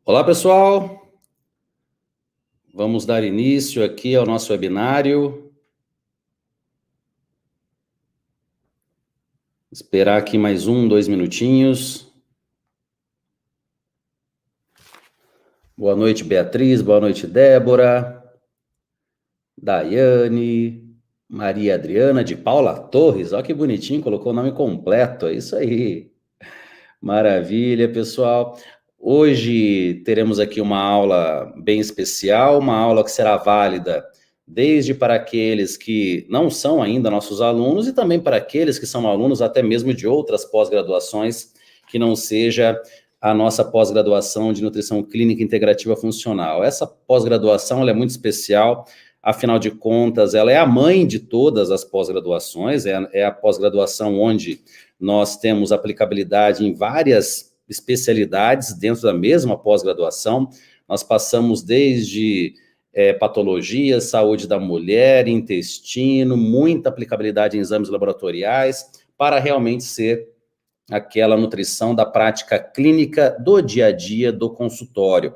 Olá, pessoal. Vamos dar início aqui ao nosso webinário. Esperar aqui mais 2 minutinhos. Boa noite, Beatriz. Boa noite, Débora. Daiane. Maria Adriana de Paula Torres. Olha que bonitinho, colocou o nome completo. É isso aí. Maravilha, pessoal. Hoje teremos aqui uma aula bem especial, uma aula que será válida desde para aqueles que não são ainda nossos alunos e também para aqueles que são alunos até mesmo de outras pós-graduações, que não seja a nossa pós-graduação de Nutrição Clínica Integrativa Funcional. Essa pós-graduação ela é muito especial, afinal de contas, ela é a mãe de todas as pós-graduações, é a pós-graduação onde nós temos aplicabilidade em várias especialidades dentro da mesma pós-graduação. Nós passamos desde patologia, saúde da mulher, intestino, muita aplicabilidade em exames laboratoriais, para realmente ser aquela nutrição da prática clínica do dia a dia do consultório.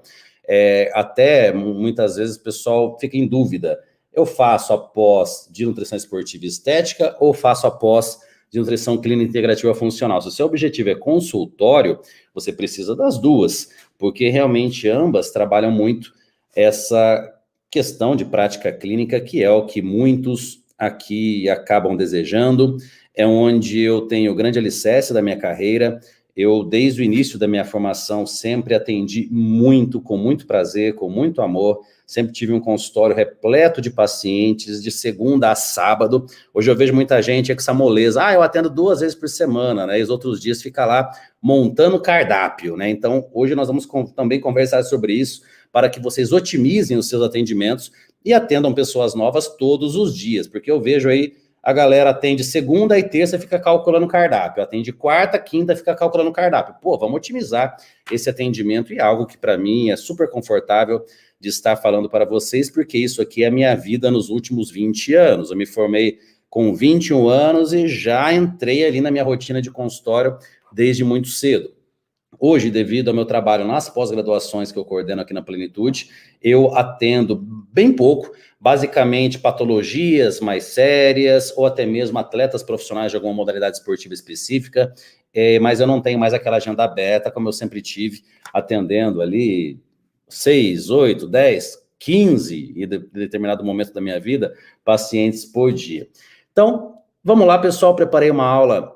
Até muitas vezes o pessoal fica em dúvida: eu faço a pós de nutrição esportiva e estética ou faço a pós de nutrição clínica integrativa funcional? Se o seu objetivo é consultório, você precisa das duas, porque realmente ambas trabalham muito essa questão de prática clínica, que é o que muitos aqui acabam desejando, é onde eu tenho o grande alicerce da minha carreira. Eu, desde o início da minha formação, sempre atendi muito, com muito prazer, com muito amor. Sempre tive um consultório repleto de pacientes, de segunda a sábado. Hoje eu vejo muita gente com essa moleza: eu atendo 2 vezes por semana, né? E os outros dias fica lá montando cardápio, né? Então, hoje nós vamos também conversar sobre isso, para que vocês otimizem os seus atendimentos e atendam pessoas novas todos os dias, porque eu vejo aí a galera atende segunda e terça, fica calculando cardápio. Atende quarta, quinta, fica calculando cardápio. Pô, vamos otimizar esse atendimento, e é algo que para mim é super confortável de estar falando para vocês, porque isso aqui é a minha vida nos últimos 20 anos. Eu me formei com 21 anos e já entrei ali na minha rotina de consultório desde muito cedo. Hoje, devido ao meu trabalho nas pós-graduações que eu coordeno aqui na Plenitude, eu atendo bem pouco, basicamente patologias mais sérias, ou até mesmo atletas profissionais de alguma modalidade esportiva específica, mas eu não tenho mais aquela agenda aberta, como eu sempre tive, atendendo ali 6, 8, 10, 15, em determinado momento da minha vida, pacientes por dia. Então, vamos lá, pessoal, preparei uma aula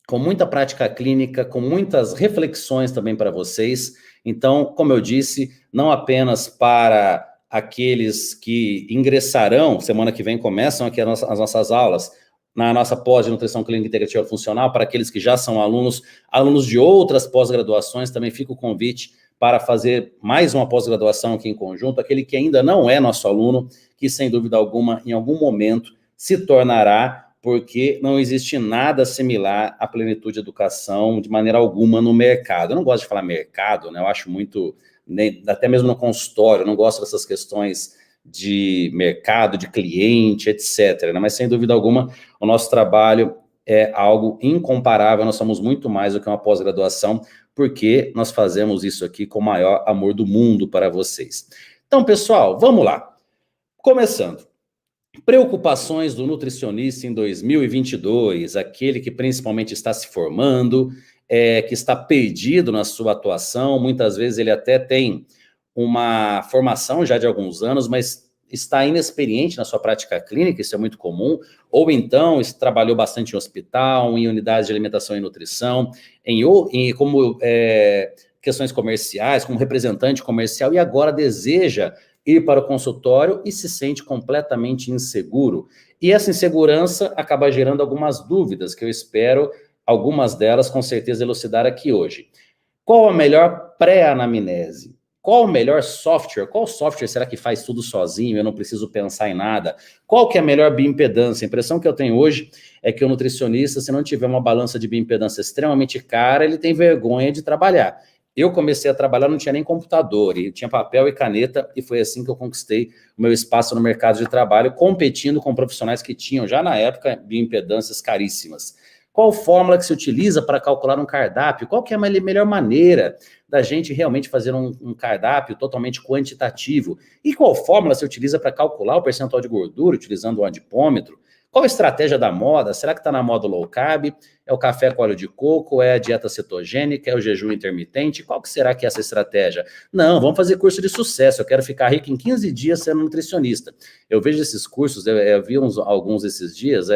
com muita prática clínica, com muitas reflexões também para vocês. Então, como eu disse, não apenas para aqueles que ingressarão, semana que vem começam aqui as nossas aulas, na nossa pós de nutrição clínica integrativa funcional, para aqueles que já são alunos de outras pós-graduações, também fica o convite para fazer mais uma pós-graduação aqui em conjunto, aquele que ainda não é nosso aluno, que sem dúvida alguma, em algum momento, se tornará, porque não existe nada similar à Plenitude Educação de maneira alguma no mercado. Eu não gosto de falar mercado, né? Eu acho muito, até mesmo no consultório, eu não gosto dessas questões de mercado, de cliente, etc., né? Mas sem dúvida alguma, o nosso trabalho é algo incomparável. Nós somos muito mais do que uma pós-graduação, porque nós fazemos isso aqui com o maior amor do mundo para vocês. Então, pessoal, vamos lá. Começando. Preocupações do nutricionista em 2022, aquele que principalmente está se formando, que está perdido na sua atuação, muitas vezes ele até tem uma formação já de alguns anos, mas está inexperiente na sua prática clínica, isso é muito comum, ou então trabalhou bastante em hospital, em unidades de alimentação e nutrição, como questões comerciais, como representante comercial, e agora deseja ir para o consultório e se sente completamente inseguro. E essa insegurança acaba gerando algumas dúvidas, que eu espero, algumas delas, com certeza, elucidar aqui hoje. Qual a melhor pré-anamnese? Qual o melhor software? Qual software será que faz tudo sozinho? Eu não preciso pensar em nada. Qual que é a melhor bioimpedância? A impressão que eu tenho hoje é que o nutricionista, se não tiver uma balança de bioimpedância extremamente cara, ele tem vergonha de trabalhar. Eu comecei a trabalhar, não tinha nem computador, e tinha papel e caneta, e foi assim que eu conquistei o meu espaço no mercado de trabalho, competindo com profissionais que tinham, já na época, bioimpedâncias caríssimas. Qual fórmula que se utiliza para calcular um cardápio? Qual que é a melhor maneira da gente realmente fazer um cardápio totalmente quantitativo? E qual fórmula se utiliza para calcular o percentual de gordura, utilizando o adipômetro? Qual a estratégia da moda? Será que está na moda low carb? É o café com óleo de coco? É a dieta cetogênica? É o jejum intermitente? Qual que será que é essa estratégia? Não, vamos fazer curso de sucesso. Eu quero ficar rico em 15 dias sendo nutricionista. Eu vejo esses cursos, eu vi alguns esses dias,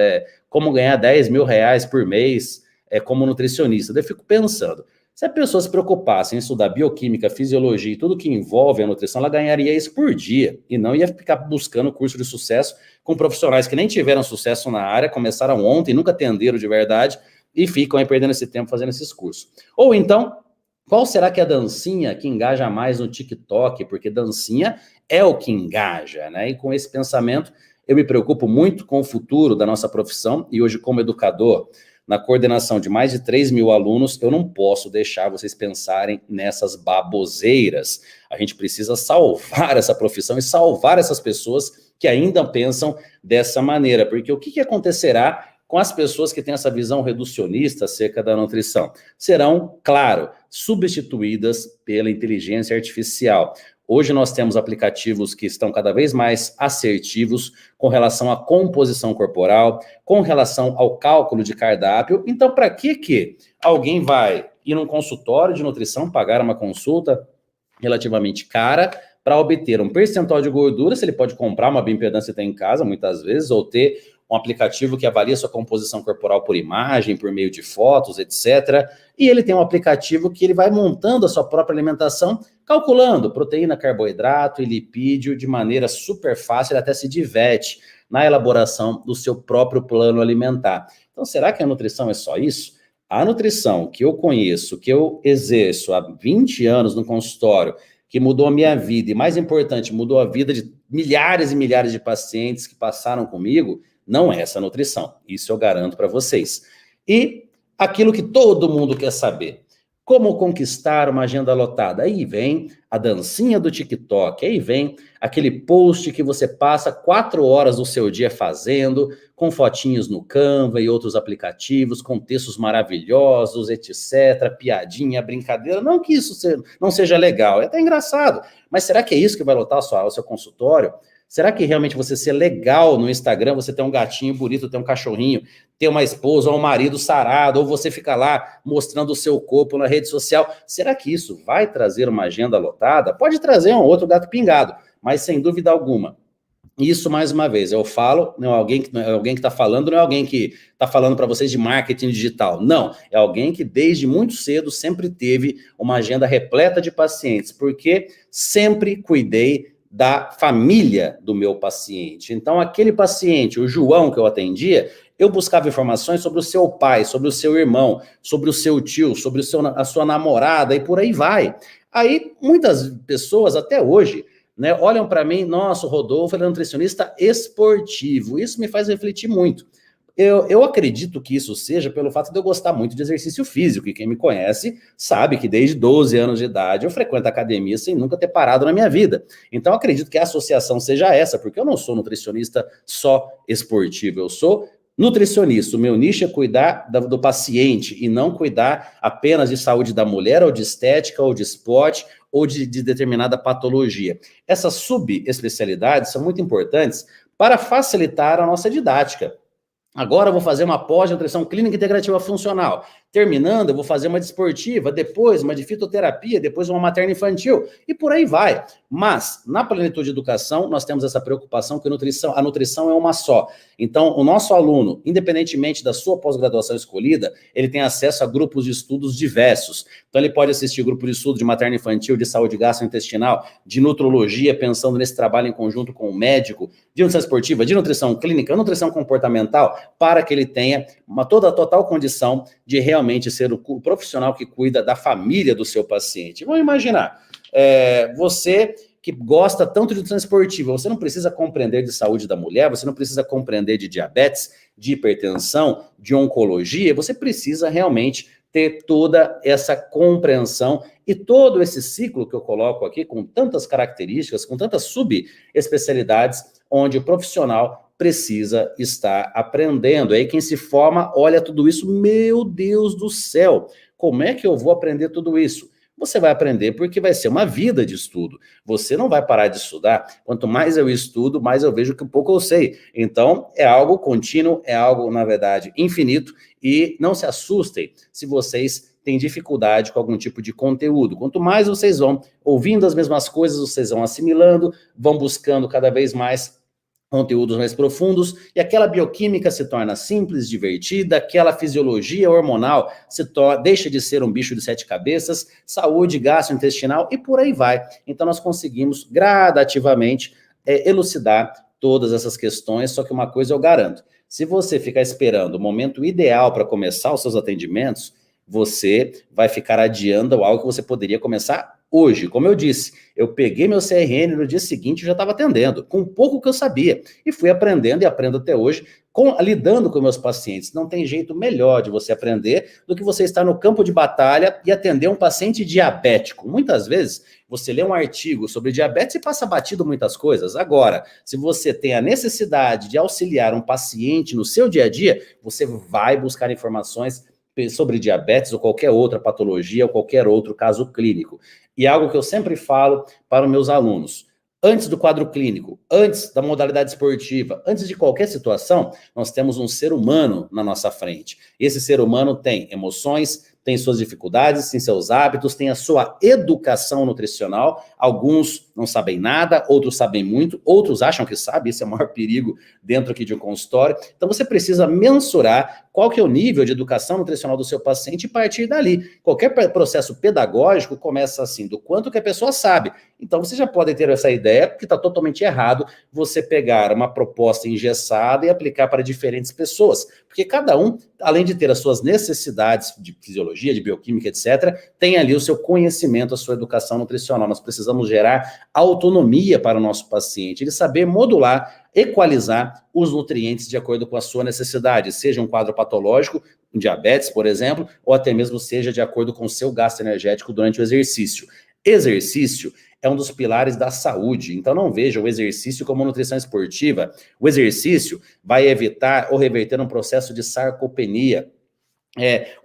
como ganhar 10 mil reais por mês como nutricionista. Daí eu fico pensando, se a pessoa se preocupasse em estudar bioquímica, fisiologia e tudo que envolve a nutrição, ela ganharia isso por dia, e não ia ficar buscando curso de sucesso com profissionais que nem tiveram sucesso na área, começaram ontem, nunca atenderam de verdade, e ficam aí perdendo esse tempo fazendo esses cursos. Ou então, qual será que é a dancinha que engaja mais no TikTok? Porque dancinha é o que engaja, né? E com esse pensamento, eu me preocupo muito com o futuro da nossa profissão, e hoje como educador, na coordenação de mais de 3 mil alunos, eu não posso deixar vocês pensarem nessas baboseiras. A gente precisa salvar essa profissão e salvar essas pessoas que ainda pensam dessa maneira, porque o que acontecerá com as pessoas que têm essa visão reducionista acerca da nutrição? Serão, claro, substituídas pela inteligência artificial. Hoje nós temos aplicativos que estão cada vez mais assertivos com relação à composição corporal, com relação ao cálculo de cardápio. Então, para que alguém vai ir num consultório de nutrição, pagar uma consulta relativamente cara, para obter um percentual de gordura, se ele pode comprar uma bioimpedância e ter em casa, muitas vezes, ou ter um aplicativo que avalia sua composição corporal por imagem, por meio de fotos, etc. E ele tem um aplicativo que ele vai montando a sua própria alimentação, calculando proteína, carboidrato e lipídio de maneira super fácil, ele até se diverte na elaboração do seu próprio plano alimentar. Então, será que a nutrição é só isso? A nutrição que eu conheço, que eu exerço há 20 anos no consultório, que mudou a minha vida, e mais importante, mudou a vida de milhares e milhares de pacientes que passaram comigo, não é essa nutrição. Isso eu garanto para vocês. E aquilo que todo mundo quer saber. Como conquistar uma agenda lotada? Aí vem a dancinha do TikTok, aí vem aquele post que você passa 4 horas do seu dia fazendo, com fotinhos no Canva e outros aplicativos, com textos maravilhosos, etc., piadinha, brincadeira. Não que isso não seja legal, é até engraçado, mas será que é isso que vai lotar o seu consultório? Será que realmente você ser legal no Instagram, você ter um gatinho bonito, ter um cachorrinho, ter uma esposa ou um marido sarado, ou você ficar lá mostrando o seu corpo na rede social, será que isso vai trazer uma agenda lotada? Pode trazer um outro gato pingado, mas sem dúvida alguma. Isso, mais uma vez, eu falo, não é alguém que está falando, não é alguém que está falando para vocês de marketing digital, não, é alguém que desde muito cedo sempre teve uma agenda repleta de pacientes, porque sempre cuidei da família do meu paciente. Então, aquele paciente, o João que eu atendia, eu buscava informações sobre o seu pai, sobre o seu irmão, sobre o seu tio, sobre a sua namorada e por aí vai. Aí, muitas pessoas, até hoje, né, olham para mim, nossa, o Rodolfo é nutricionista esportivo. Isso me faz refletir muito. Eu acredito que isso seja pelo fato de eu gostar muito de exercício físico, e quem me conhece sabe que desde 12 anos de idade eu frequento a academia sem nunca ter parado na minha vida. Então acredito que a associação seja essa, porque eu não sou nutricionista só esportivo, eu sou nutricionista. O meu nicho é cuidar do paciente e não cuidar apenas de saúde da mulher, ou de estética, ou de esporte, ou de determinada patologia. Essas subespecialidades são muito importantes para facilitar a nossa didática. Agora eu vou fazer uma pós-nutrição clínica integrativa funcional. Terminando, eu vou fazer uma desportiva, depois uma de fitoterapia, depois uma materno-infantil, e por aí vai. Mas, na Plenitude de Educação, nós temos essa preocupação que a nutrição é uma só. Então, o nosso aluno, independentemente da sua pós-graduação escolhida, ele tem acesso a grupos de estudos diversos. Então, ele pode assistir grupo de estudo de materno-infantil, de saúde gastrointestinal, de nutrologia, pensando nesse trabalho em conjunto com o médico, de nutrição esportiva, de nutrição clínica, nutrição comportamental, para que ele tenha toda a total condição de realmente ser o profissional que cuida da família do seu paciente. Vamos imaginar, você que gosta tanto de nutrição esportiva, você não precisa compreender de saúde da mulher, você não precisa compreender de diabetes, de hipertensão, de oncologia, você precisa realmente ter toda essa compreensão e todo esse ciclo que eu coloco aqui, com tantas características, com tantas subespecialidades, onde o profissional precisa estar aprendendo. Aí quem se forma, olha tudo isso, meu Deus do céu, como é que eu vou aprender tudo isso? Você vai aprender porque vai ser uma vida de estudo. Você não vai parar de estudar. Quanto mais eu estudo, mais eu vejo que pouco eu sei. Então, é algo contínuo, é algo, na verdade, infinito. E não se assustem se vocês têm dificuldade com algum tipo de conteúdo. Quanto mais vocês vão ouvindo as mesmas coisas, vocês vão assimilando, vão buscando cada vez mais conteúdos mais profundos, e aquela bioquímica se torna simples, divertida, aquela fisiologia hormonal deixa de ser um bicho de 7 cabeças, saúde gastrointestinal e por aí vai. Então nós conseguimos gradativamente elucidar todas essas questões, só que uma coisa eu garanto, se você ficar esperando o momento ideal para começar os seus atendimentos, você vai ficar adiando algo que você poderia começar hoje. Como eu disse, eu peguei meu CRN no dia seguinte e já estava atendendo, com pouco que eu sabia, e fui aprendendo e aprendo até hoje, lidando com meus pacientes. Não tem jeito melhor de você aprender do que você estar no campo de batalha e atender um paciente diabético. Muitas vezes, você lê um artigo sobre diabetes e passa batido muitas coisas. Agora, se você tem a necessidade de auxiliar um paciente no seu dia a dia, você vai buscar informações sobre diabetes ou qualquer outra patologia ou qualquer outro caso clínico. E algo que eu sempre falo para os meus alunos, antes do quadro clínico, antes da modalidade esportiva, antes de qualquer situação, nós temos um ser humano na nossa frente. Esse ser humano tem emoções, tem suas dificuldades, tem seus hábitos, tem a sua educação nutricional. Alguns não sabem nada, outros sabem muito, outros acham que sabem, esse é o maior perigo dentro aqui de um consultório. Então você precisa mensurar qual que é o nível de educação nutricional do seu paciente e partir dali. Qualquer processo pedagógico começa assim, do quanto que a pessoa sabe. Então você já pode ter essa ideia, porque está totalmente errado você pegar uma proposta engessada e aplicar para diferentes pessoas. Porque cada um, além de ter as suas necessidades de fisiologia, de bioquímica, etc., tem ali o seu conhecimento, a sua educação nutricional. Nós precisamos gerar autonomia para o nosso paciente, ele saber modular, equalizar os nutrientes de acordo com a sua necessidade, seja um quadro patológico, um diabetes, por exemplo, ou até mesmo seja de acordo com o seu gasto energético durante o exercício. Exercício é um dos pilares da saúde, então não veja o exercício como nutrição esportiva. O exercício vai evitar ou reverter um processo de sarcopenia.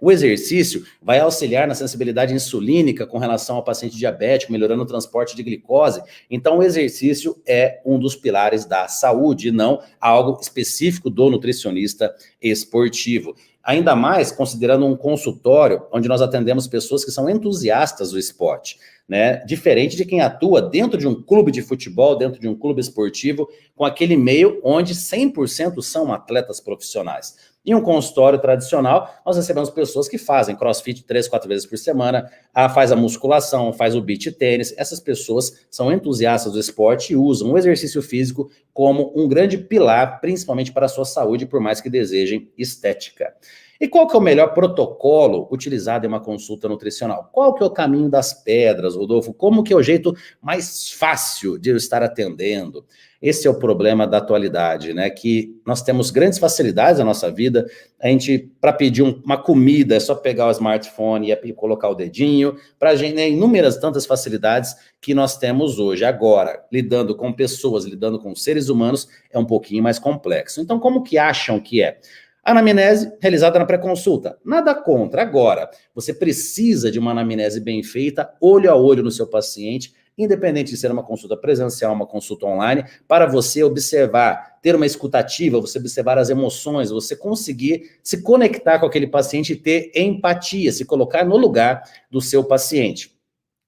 O exercício vai auxiliar na sensibilidade insulínica com relação ao paciente diabético, melhorando o transporte de glicose. Então, o exercício é um dos pilares da saúde, não algo específico do nutricionista esportivo. Ainda mais considerando um consultório onde nós atendemos pessoas que são entusiastas do esporte, né? Diferente de quem atua dentro de um clube de futebol, dentro de um clube esportivo, com aquele meio onde 100% são atletas profissionais. Em um consultório tradicional, nós recebemos pessoas que fazem crossfit 3, 4 vezes por semana, faz a musculação, faz o beach tênis. Essas pessoas são entusiastas do esporte e usam o exercício físico como um grande pilar, principalmente para a sua saúde, por mais que desejem estética. E qual que é o melhor protocolo utilizado em uma consulta nutricional? Qual que é o caminho das pedras, Rodolfo? Como que é o jeito mais fácil de eu estar atendendo? Esse é o problema da atualidade, né? Que nós temos grandes facilidades na nossa vida. A gente, para pedir uma comida, é só pegar o smartphone e colocar o dedinho. Para a gente, né, inúmeras tantas facilidades que nós temos hoje. Agora, lidando com pessoas, lidando com seres humanos, é um pouquinho mais complexo. Então, como que acham que é? Anamnese realizada na pré-consulta. Nada contra. Agora, você precisa de uma anamnese bem feita, olho a olho no seu paciente, independente de ser uma consulta presencial, uma consulta online, para você observar, ter uma escutativa, você observar as emoções, você conseguir se conectar com aquele paciente e ter empatia, se colocar no lugar do seu paciente.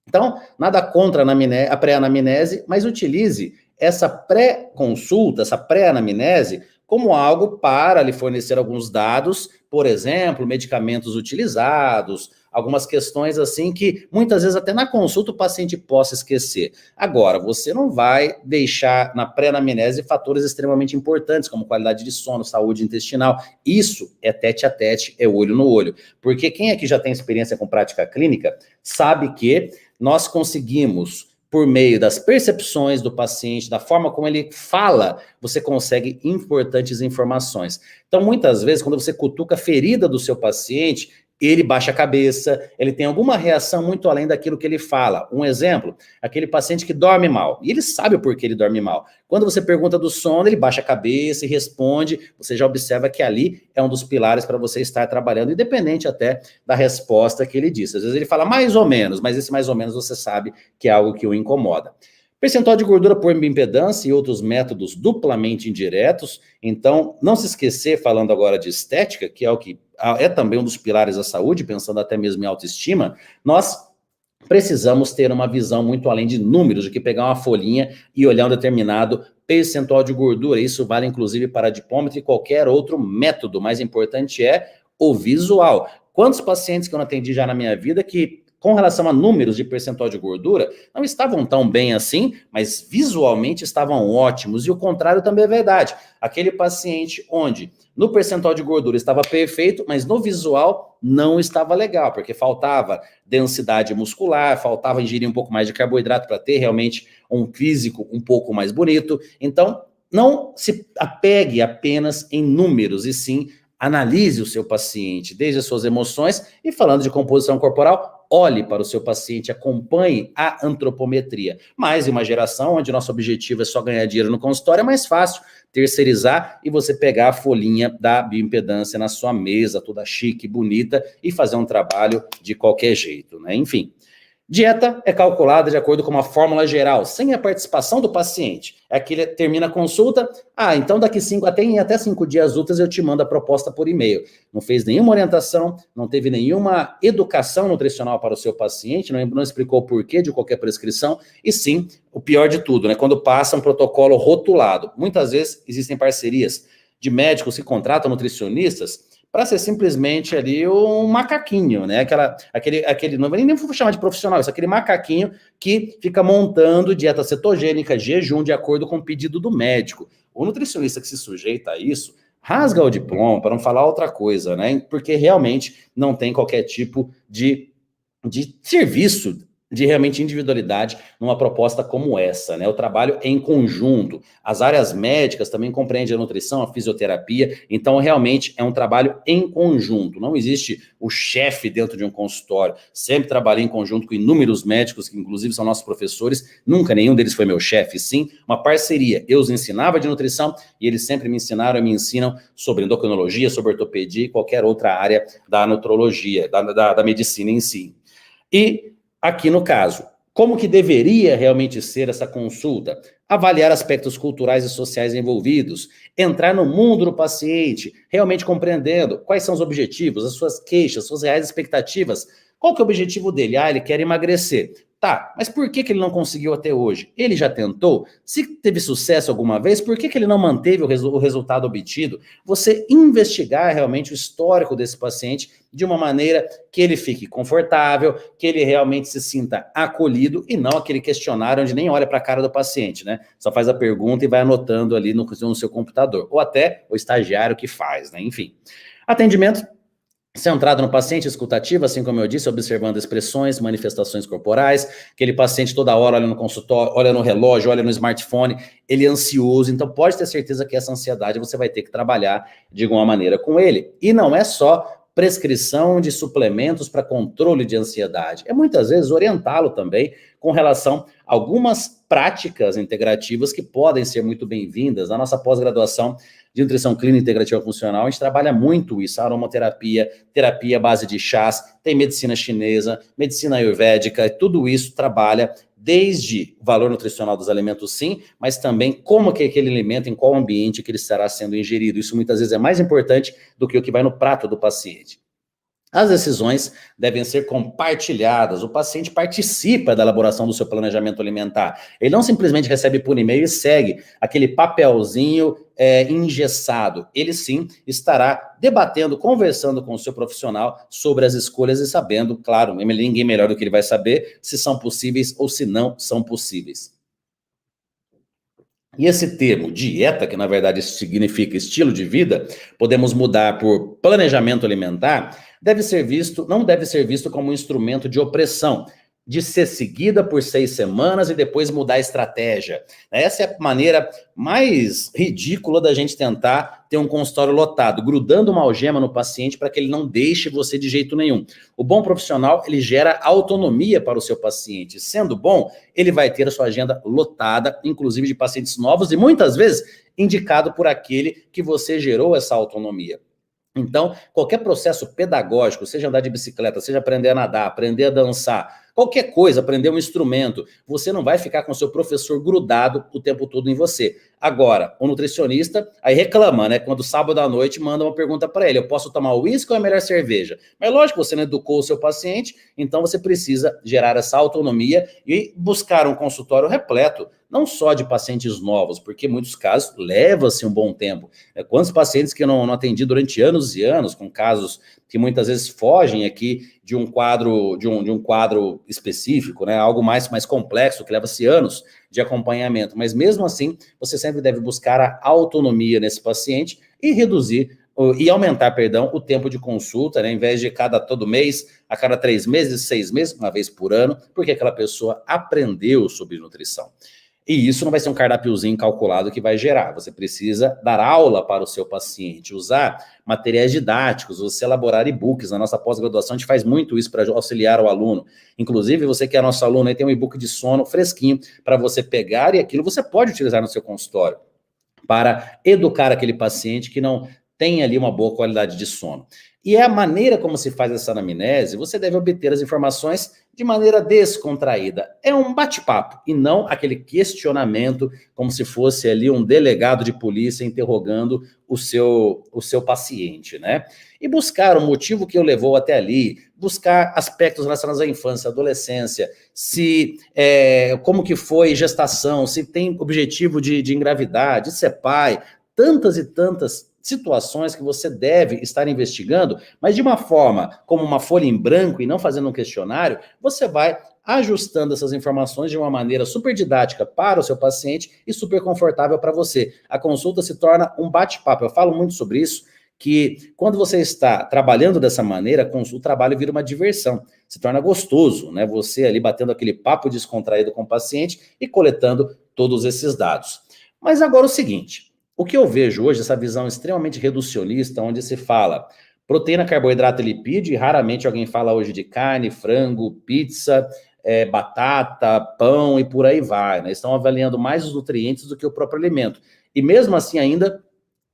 Então, nada contra a pré-anamnese, mas utilize essa pré-consulta, essa pré-anamnese, como algo para lhe fornecer alguns dados, por exemplo, medicamentos utilizados, algumas questões assim que muitas vezes até na consulta o paciente possa esquecer. Agora, você não vai deixar na pré-anamnese fatores extremamente importantes, como qualidade de sono, saúde intestinal. Isso é tete a tete, é olho no olho. Porque quem aqui já tem experiência com prática clínica sabe que nós conseguimos, por meio das percepções do paciente, da forma como ele fala, você consegue importantes informações. Então, muitas vezes, quando você cutuca a ferida do seu paciente, ele baixa a cabeça, ele tem alguma reação muito além daquilo que ele fala. Um exemplo, aquele paciente que dorme mal, e ele sabe o porquê ele dorme mal. Quando você pergunta do sono, ele baixa a cabeça e responde, você já observa que ali é um dos pilares para você estar trabalhando, independente até da resposta que ele disse. Às vezes ele fala mais ou menos, mas esse mais ou menos você sabe que é algo que o incomoda. Percentual de gordura por bioimpedância e outros métodos duplamente indiretos. Então, não se esquecer, falando agora de estética, que é o que é também um dos pilares da saúde, pensando até mesmo em autoestima, nós precisamos ter uma visão muito além de números, de que pegar uma folhinha e olhar um determinado percentual de gordura. Isso vale inclusive para dipômetro e qualquer outro método. O mais importante é o visual. Quantos pacientes que eu não atendi já na minha vida que, com relação a números de percentual de gordura, não estavam tão bem assim, mas visualmente estavam ótimos. E o contrário também é verdade. Aquele paciente onde no percentual de gordura estava perfeito, mas no visual não estava legal, porque faltava densidade muscular, faltava ingerir um pouco mais de carboidrato para ter realmente um físico um pouco mais bonito. Então, não se apegue apenas em números, e sim analise o seu paciente, desde as suas emoções, e falando de composição corporal, olhe para o seu paciente, acompanhe a antropometria. Mas em uma geração onde nosso objetivo é só ganhar dinheiro no consultório, é mais fácil terceirizar e você pegar a folhinha da bioimpedância na sua mesa, toda chique, bonita, e fazer um trabalho de qualquer jeito, né? Enfim. Dieta é calculada de acordo com uma fórmula geral, sem a participação do paciente. É que termina a consulta, então daqui até 5 dias úteis eu te mando a proposta por e-mail. Não fez nenhuma orientação, não teve nenhuma educação nutricional para o seu paciente, não explicou o porquê de qualquer prescrição, e sim, o pior de tudo, né? Quando passa um protocolo rotulado. Muitas vezes existem parcerias de médicos que contratam nutricionistas para ser simplesmente ali um macaquinho, né? Não nem vou chamar de profissional, isso, aquele macaquinho que fica montando dieta cetogênica, jejum, de acordo com o pedido do médico. O nutricionista que se sujeita a isso, rasga o diploma, para não falar outra coisa, né? Porque realmente não tem qualquer tipo de serviço, de realmente individualidade numa proposta como essa, né? O trabalho em conjunto. As áreas médicas também compreendem a nutrição, a fisioterapia, então realmente é um trabalho em conjunto. Não existe o chefe dentro de um consultório. Sempre trabalhei em conjunto com inúmeros médicos, que inclusive são nossos professores, nunca nenhum deles foi meu chefe, sim, uma parceria. Eu os ensinava de nutrição e eles sempre me ensinaram e me ensinam sobre endocrinologia, sobre ortopedia e qualquer outra área da nutrologia, da medicina em si. E aqui no caso, como que deveria realmente ser essa consulta? Avaliar aspectos culturais e sociais envolvidos, entrar no mundo do paciente, realmente compreendendo quais são os objetivos, as suas queixas, suas reais expectativas. Qual que é o objetivo dele? Ele quer emagrecer. Tá, mas por que ele não conseguiu até hoje? Ele já tentou? Se teve sucesso alguma vez, por que ele não manteve o resultado obtido? Você investigar realmente o histórico desse paciente de uma maneira que ele fique confortável, que ele realmente se sinta acolhido e não aquele questionário onde nem olha para a cara do paciente, né? Só faz a pergunta e vai anotando ali no seu computador. Ou até o estagiário que faz, né? Enfim. Atendimento centrado no paciente, escutativo, assim como eu disse, observando expressões, manifestações corporais, aquele paciente toda hora olha no consultório, olha no relógio, olha no smartphone, ele é ansioso, então pode ter certeza que essa ansiedade você vai ter que trabalhar de alguma maneira com ele. E não é só prescrição de suplementos para controle de ansiedade, é muitas vezes orientá-lo também com relação a algumas práticas integrativas que podem ser muito bem-vindas. Na nossa pós-graduação de nutrição clínica integrativa funcional, a gente trabalha muito isso, aromaterapia, terapia à base de chás, tem medicina chinesa, medicina ayurvédica, tudo isso trabalha desde o valor nutricional dos alimentos, sim, mas também como que aquele alimento, em qual ambiente que ele estará sendo ingerido. Isso muitas vezes é mais importante do que o que vai no prato do paciente. As decisões devem ser compartilhadas, o paciente participa da elaboração do seu planejamento alimentar. Ele não simplesmente recebe por e-mail e segue aquele papelzinho engessado. Ele sim estará debatendo, conversando com o seu profissional sobre as escolhas e sabendo, claro, ninguém melhor do que ele vai saber se são possíveis ou se não são possíveis. E esse termo, dieta, que na verdade significa estilo de vida, podemos mudar por planejamento alimentar, não deve ser visto como um instrumento de opressão. de ser seguida por 6 semanas e depois mudar a estratégia. Essa é a maneira mais ridícula da gente tentar ter um consultório lotado, grudando uma algema no paciente para que ele não deixe você de jeito nenhum. O bom profissional, ele gera autonomia para o seu paciente. Sendo bom, ele vai ter a sua agenda lotada, inclusive de pacientes novos e muitas vezes indicado por aquele que você gerou essa autonomia. Então, qualquer processo pedagógico, seja andar de bicicleta, seja aprender a nadar, aprender a dançar, qualquer coisa, aprender um instrumento, você não vai ficar com o seu professor grudado o tempo todo em você. Agora, o nutricionista aí reclama, né? Quando sábado à noite manda uma pergunta para ele, eu posso tomar uísque ou é melhor cerveja? Mas lógico, você não educou o seu paciente, então você precisa gerar essa autonomia e buscar um consultório repleto, não só de pacientes novos, porque em muitos casos leva-se um bom tempo. Quantos pacientes que eu não atendi durante anos e anos, com casos que muitas vezes fogem aqui de um quadro, de um quadro específico, né? Algo mais complexo, que leva-se anos de acompanhamento. Mas mesmo assim, você sempre deve buscar a autonomia nesse paciente e reduzir e aumentar, perdão, o tempo de consulta, né? Em vez de todo mês, a cada 3 meses, 6 meses, uma vez por ano, porque aquela pessoa aprendeu sobre nutrição. E isso não vai ser um cardápiozinho calculado que vai gerar. Você precisa dar aula para o seu paciente, usar materiais didáticos, você elaborar e-books. Na nossa pós-graduação, a gente faz muito isso para auxiliar o aluno. Inclusive, você que é nosso aluno, aí tem um e-book de sono fresquinho para você pegar e aquilo você pode utilizar no seu consultório para educar aquele paciente que não tem ali uma boa qualidade de sono. E é a maneira como se faz essa anamnese, você deve obter as informações de maneira descontraída. É um bate-papo e não aquele questionamento como se fosse ali um delegado de polícia interrogando o seu paciente, né? E buscar o motivo que o levou até ali, buscar aspectos relacionados à infância, adolescência, como que foi gestação, se tem objetivo de engravidar, de ser pai, tantas e tantas situações que você deve estar investigando, mas de uma forma como uma folha em branco e não fazendo um questionário, você vai ajustando essas informações de uma maneira super didática para o seu paciente e super confortável para você. A consulta se torna um bate-papo. Eu falo muito sobre isso, que quando você está trabalhando dessa maneira, o trabalho vira uma diversão, se torna gostoso, né? Você ali batendo aquele papo descontraído com o paciente e coletando todos esses dados. Mas agora o seguinte, o que eu vejo hoje, essa visão extremamente reducionista, onde se fala proteína, carboidrato e lipídio, e raramente alguém fala hoje de carne, frango, pizza, batata, pão e por aí vai, né? Estão avaliando mais os nutrientes do que o próprio alimento. E mesmo assim ainda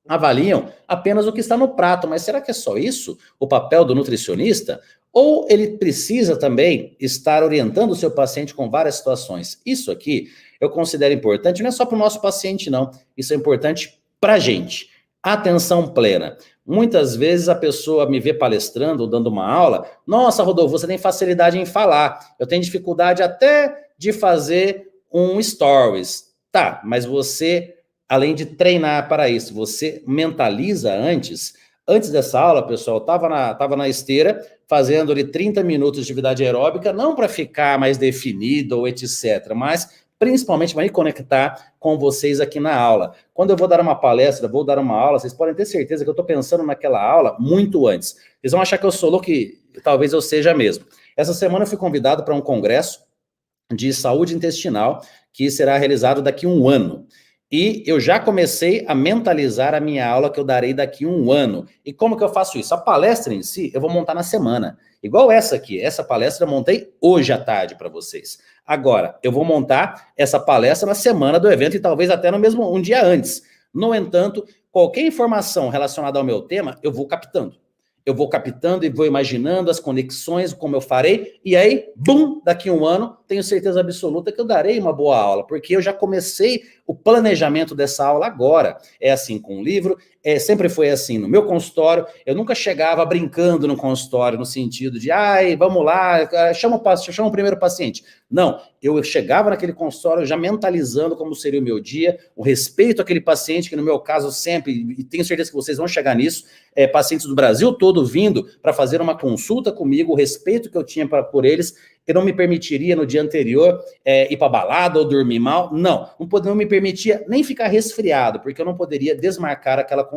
avaliam apenas o que está no prato. Mas será que é só isso o papel do nutricionista? Ou ele precisa também estar orientando o seu paciente com várias situações? Isso aqui eu considero importante, não é só para o nosso paciente, não. Isso é importante para a gente. Atenção plena. Muitas vezes a pessoa me vê palestrando ou dando uma aula. Nossa, Rodolfo, você tem facilidade em falar. Eu tenho dificuldade até de fazer um stories. Tá, mas você, além de treinar para isso, você mentaliza antes. Antes dessa aula, pessoal, tava na esteira, fazendo ali 30 minutos de atividade aeróbica, não para ficar mais definido ou etc., mas principalmente para me conectar com vocês aqui na aula. Quando eu vou dar uma palestra, vou dar uma aula, vocês podem ter certeza que eu estou pensando naquela aula muito antes. Vocês vão achar que eu sou louco e talvez eu seja mesmo. Essa semana eu fui convidado para um congresso de saúde intestinal que será realizado daqui a um ano. E eu já comecei a mentalizar a minha aula que eu darei daqui a um ano. E como que eu faço isso? A palestra em si, eu vou montar na semana. Igual essa aqui. Essa palestra eu montei hoje à tarde para vocês. Agora, eu vou montar essa palestra na semana do evento e talvez até no mesmo um dia antes. No entanto, qualquer informação relacionada ao meu tema, eu vou captando. Eu vou captando e vou imaginando as conexões, como eu farei, e aí, bum, daqui a um ano, tenho certeza absoluta que eu darei uma boa aula, porque eu já comecei o planejamento dessa aula agora. É assim com o livro, sempre foi assim no meu consultório, eu nunca chegava brincando no consultório, no sentido de, vamos lá, chama o primeiro paciente. Não, eu chegava naquele consultório já mentalizando como seria o meu dia, o respeito àquele paciente, que no meu caso sempre, e tenho certeza que vocês vão chegar nisso, pacientes do Brasil todo vindo para fazer uma consulta comigo, o respeito que eu tinha por eles, eu não me permitiria no dia anterior ir para balada ou dormir mal, não me permitia nem ficar resfriado, porque eu não poderia desmarcar aquelas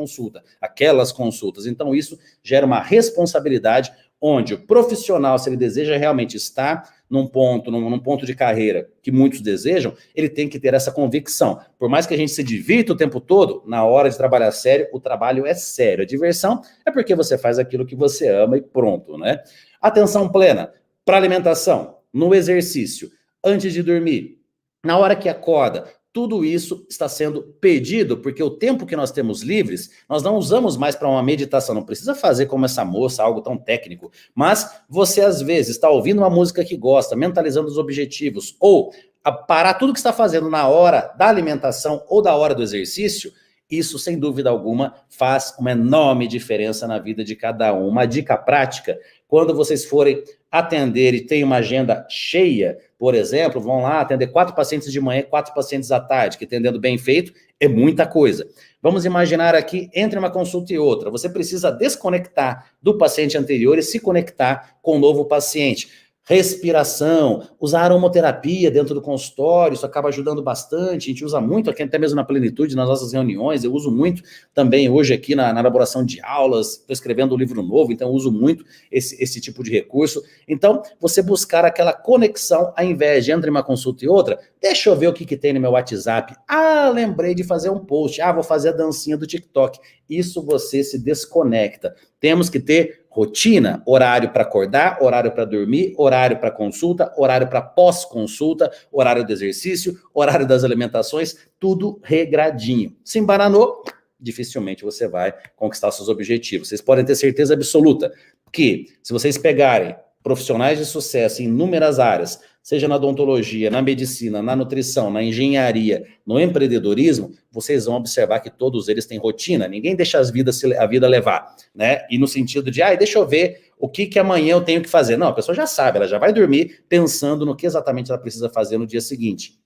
consultas. Então isso gera uma responsabilidade onde o profissional, se ele deseja realmente estar num ponto de carreira que muitos desejam, ele tem que ter essa convicção. Por mais que a gente se divirta o tempo todo, na hora de trabalhar sério, o trabalho é sério. A diversão é porque você faz aquilo que você ama e pronto, né? Atenção plena para alimentação, no exercício, antes de dormir, na hora que acorda. Tudo isso está sendo pedido, porque o tempo que nós temos livres, nós não usamos mais para uma meditação. Não precisa fazer como essa moça, algo tão técnico. Mas você, às vezes, está ouvindo uma música que gosta, mentalizando os objetivos, ou parar tudo que está fazendo na hora da alimentação ou da hora do exercício, isso, sem dúvida alguma, faz uma enorme diferença na vida de cada um. Uma dica prática, quando vocês forem atender e tem uma agenda cheia, por exemplo, vão lá atender 4 pacientes de manhã e 4 pacientes à tarde, que atendendo bem feito é muita coisa. Vamos imaginar aqui, entre uma consulta e outra, você precisa desconectar do paciente anterior e se conectar com o novo paciente. Respiração, usar aromaterapia dentro do consultório, isso acaba ajudando bastante, a gente usa muito aqui até mesmo na plenitude, nas nossas reuniões, eu uso muito também hoje aqui na elaboração de aulas, estou escrevendo um livro novo, então eu uso muito esse tipo de recurso. Então, você buscar aquela conexão, ao invés de entre uma consulta e outra, deixa eu ver o que tem no meu WhatsApp, lembrei de fazer um post, vou fazer a dancinha do TikTok, isso você se desconecta. Temos que ter rotina, horário para acordar, horário para dormir, horário para consulta, horário para pós-consulta, horário do exercício, horário das alimentações, tudo regradinho. Se embaranou, dificilmente você vai conquistar seus objetivos. Vocês podem ter certeza absoluta que, se vocês pegarem profissionais de sucesso em inúmeras áreas, seja na odontologia, na medicina, na nutrição, na engenharia, no empreendedorismo, vocês vão observar que todos eles têm rotina, ninguém deixa a vida levar, né? E no sentido de, deixa eu ver o que amanhã eu tenho que fazer. Não, a pessoa já sabe, ela já vai dormir pensando no que exatamente ela precisa fazer no dia seguinte.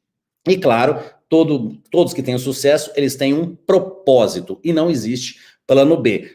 E claro, todos que têm sucesso, eles têm um propósito, e não existe plano B.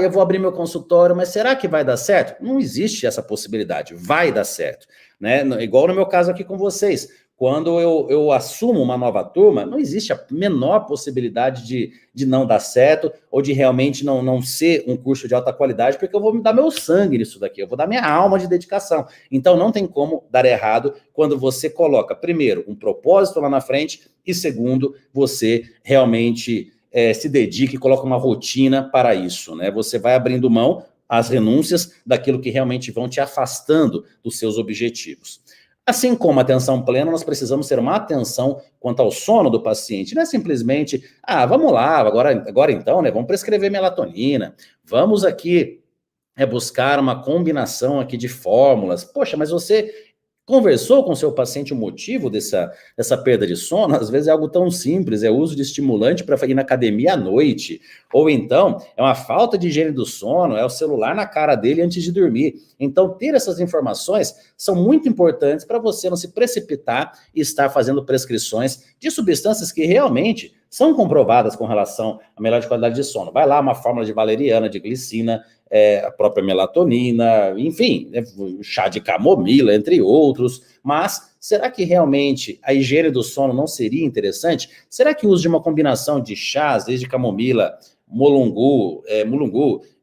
Eu vou abrir meu consultório, mas será que vai dar certo? Não existe essa possibilidade, vai dar certo, né? Igual no meu caso aqui com vocês, quando eu assumo uma nova turma, não existe a menor possibilidade de não dar certo, ou de realmente não ser um curso de alta qualidade, porque eu vou me dar meu sangue nisso daqui, eu vou dar minha alma de dedicação. Então não tem como dar errado quando você coloca, primeiro, um propósito lá na frente, e segundo, você realmente se dedica e coloca uma rotina para isso, né? Você vai abrindo mão, as renúncias, daquilo que realmente vão te afastando dos seus objetivos. Assim como a atenção plena, nós precisamos ter uma atenção quanto ao sono do paciente. Não é simplesmente, vamos lá, agora então, né, vamos prescrever melatonina, vamos aqui buscar uma combinação aqui de fórmulas. Poxa, mas você conversou com o seu paciente o motivo dessa perda de sono? Às vezes é algo tão simples, é o uso de estimulante para ir na academia à noite, ou então é uma falta de higiene do sono, é o celular na cara dele antes de dormir. Então, ter essas informações são muito importantes para você não se precipitar e estar fazendo prescrições de substâncias que realmente são comprovadas com relação à melhor qualidade de sono. Vai lá, uma fórmula de valeriana, de glicina, a própria melatonina, enfim, chá de camomila, entre outros. Mas será que realmente a higiene do sono não seria interessante? Será que o uso de uma combinação de chás, desde camomila, mulungu,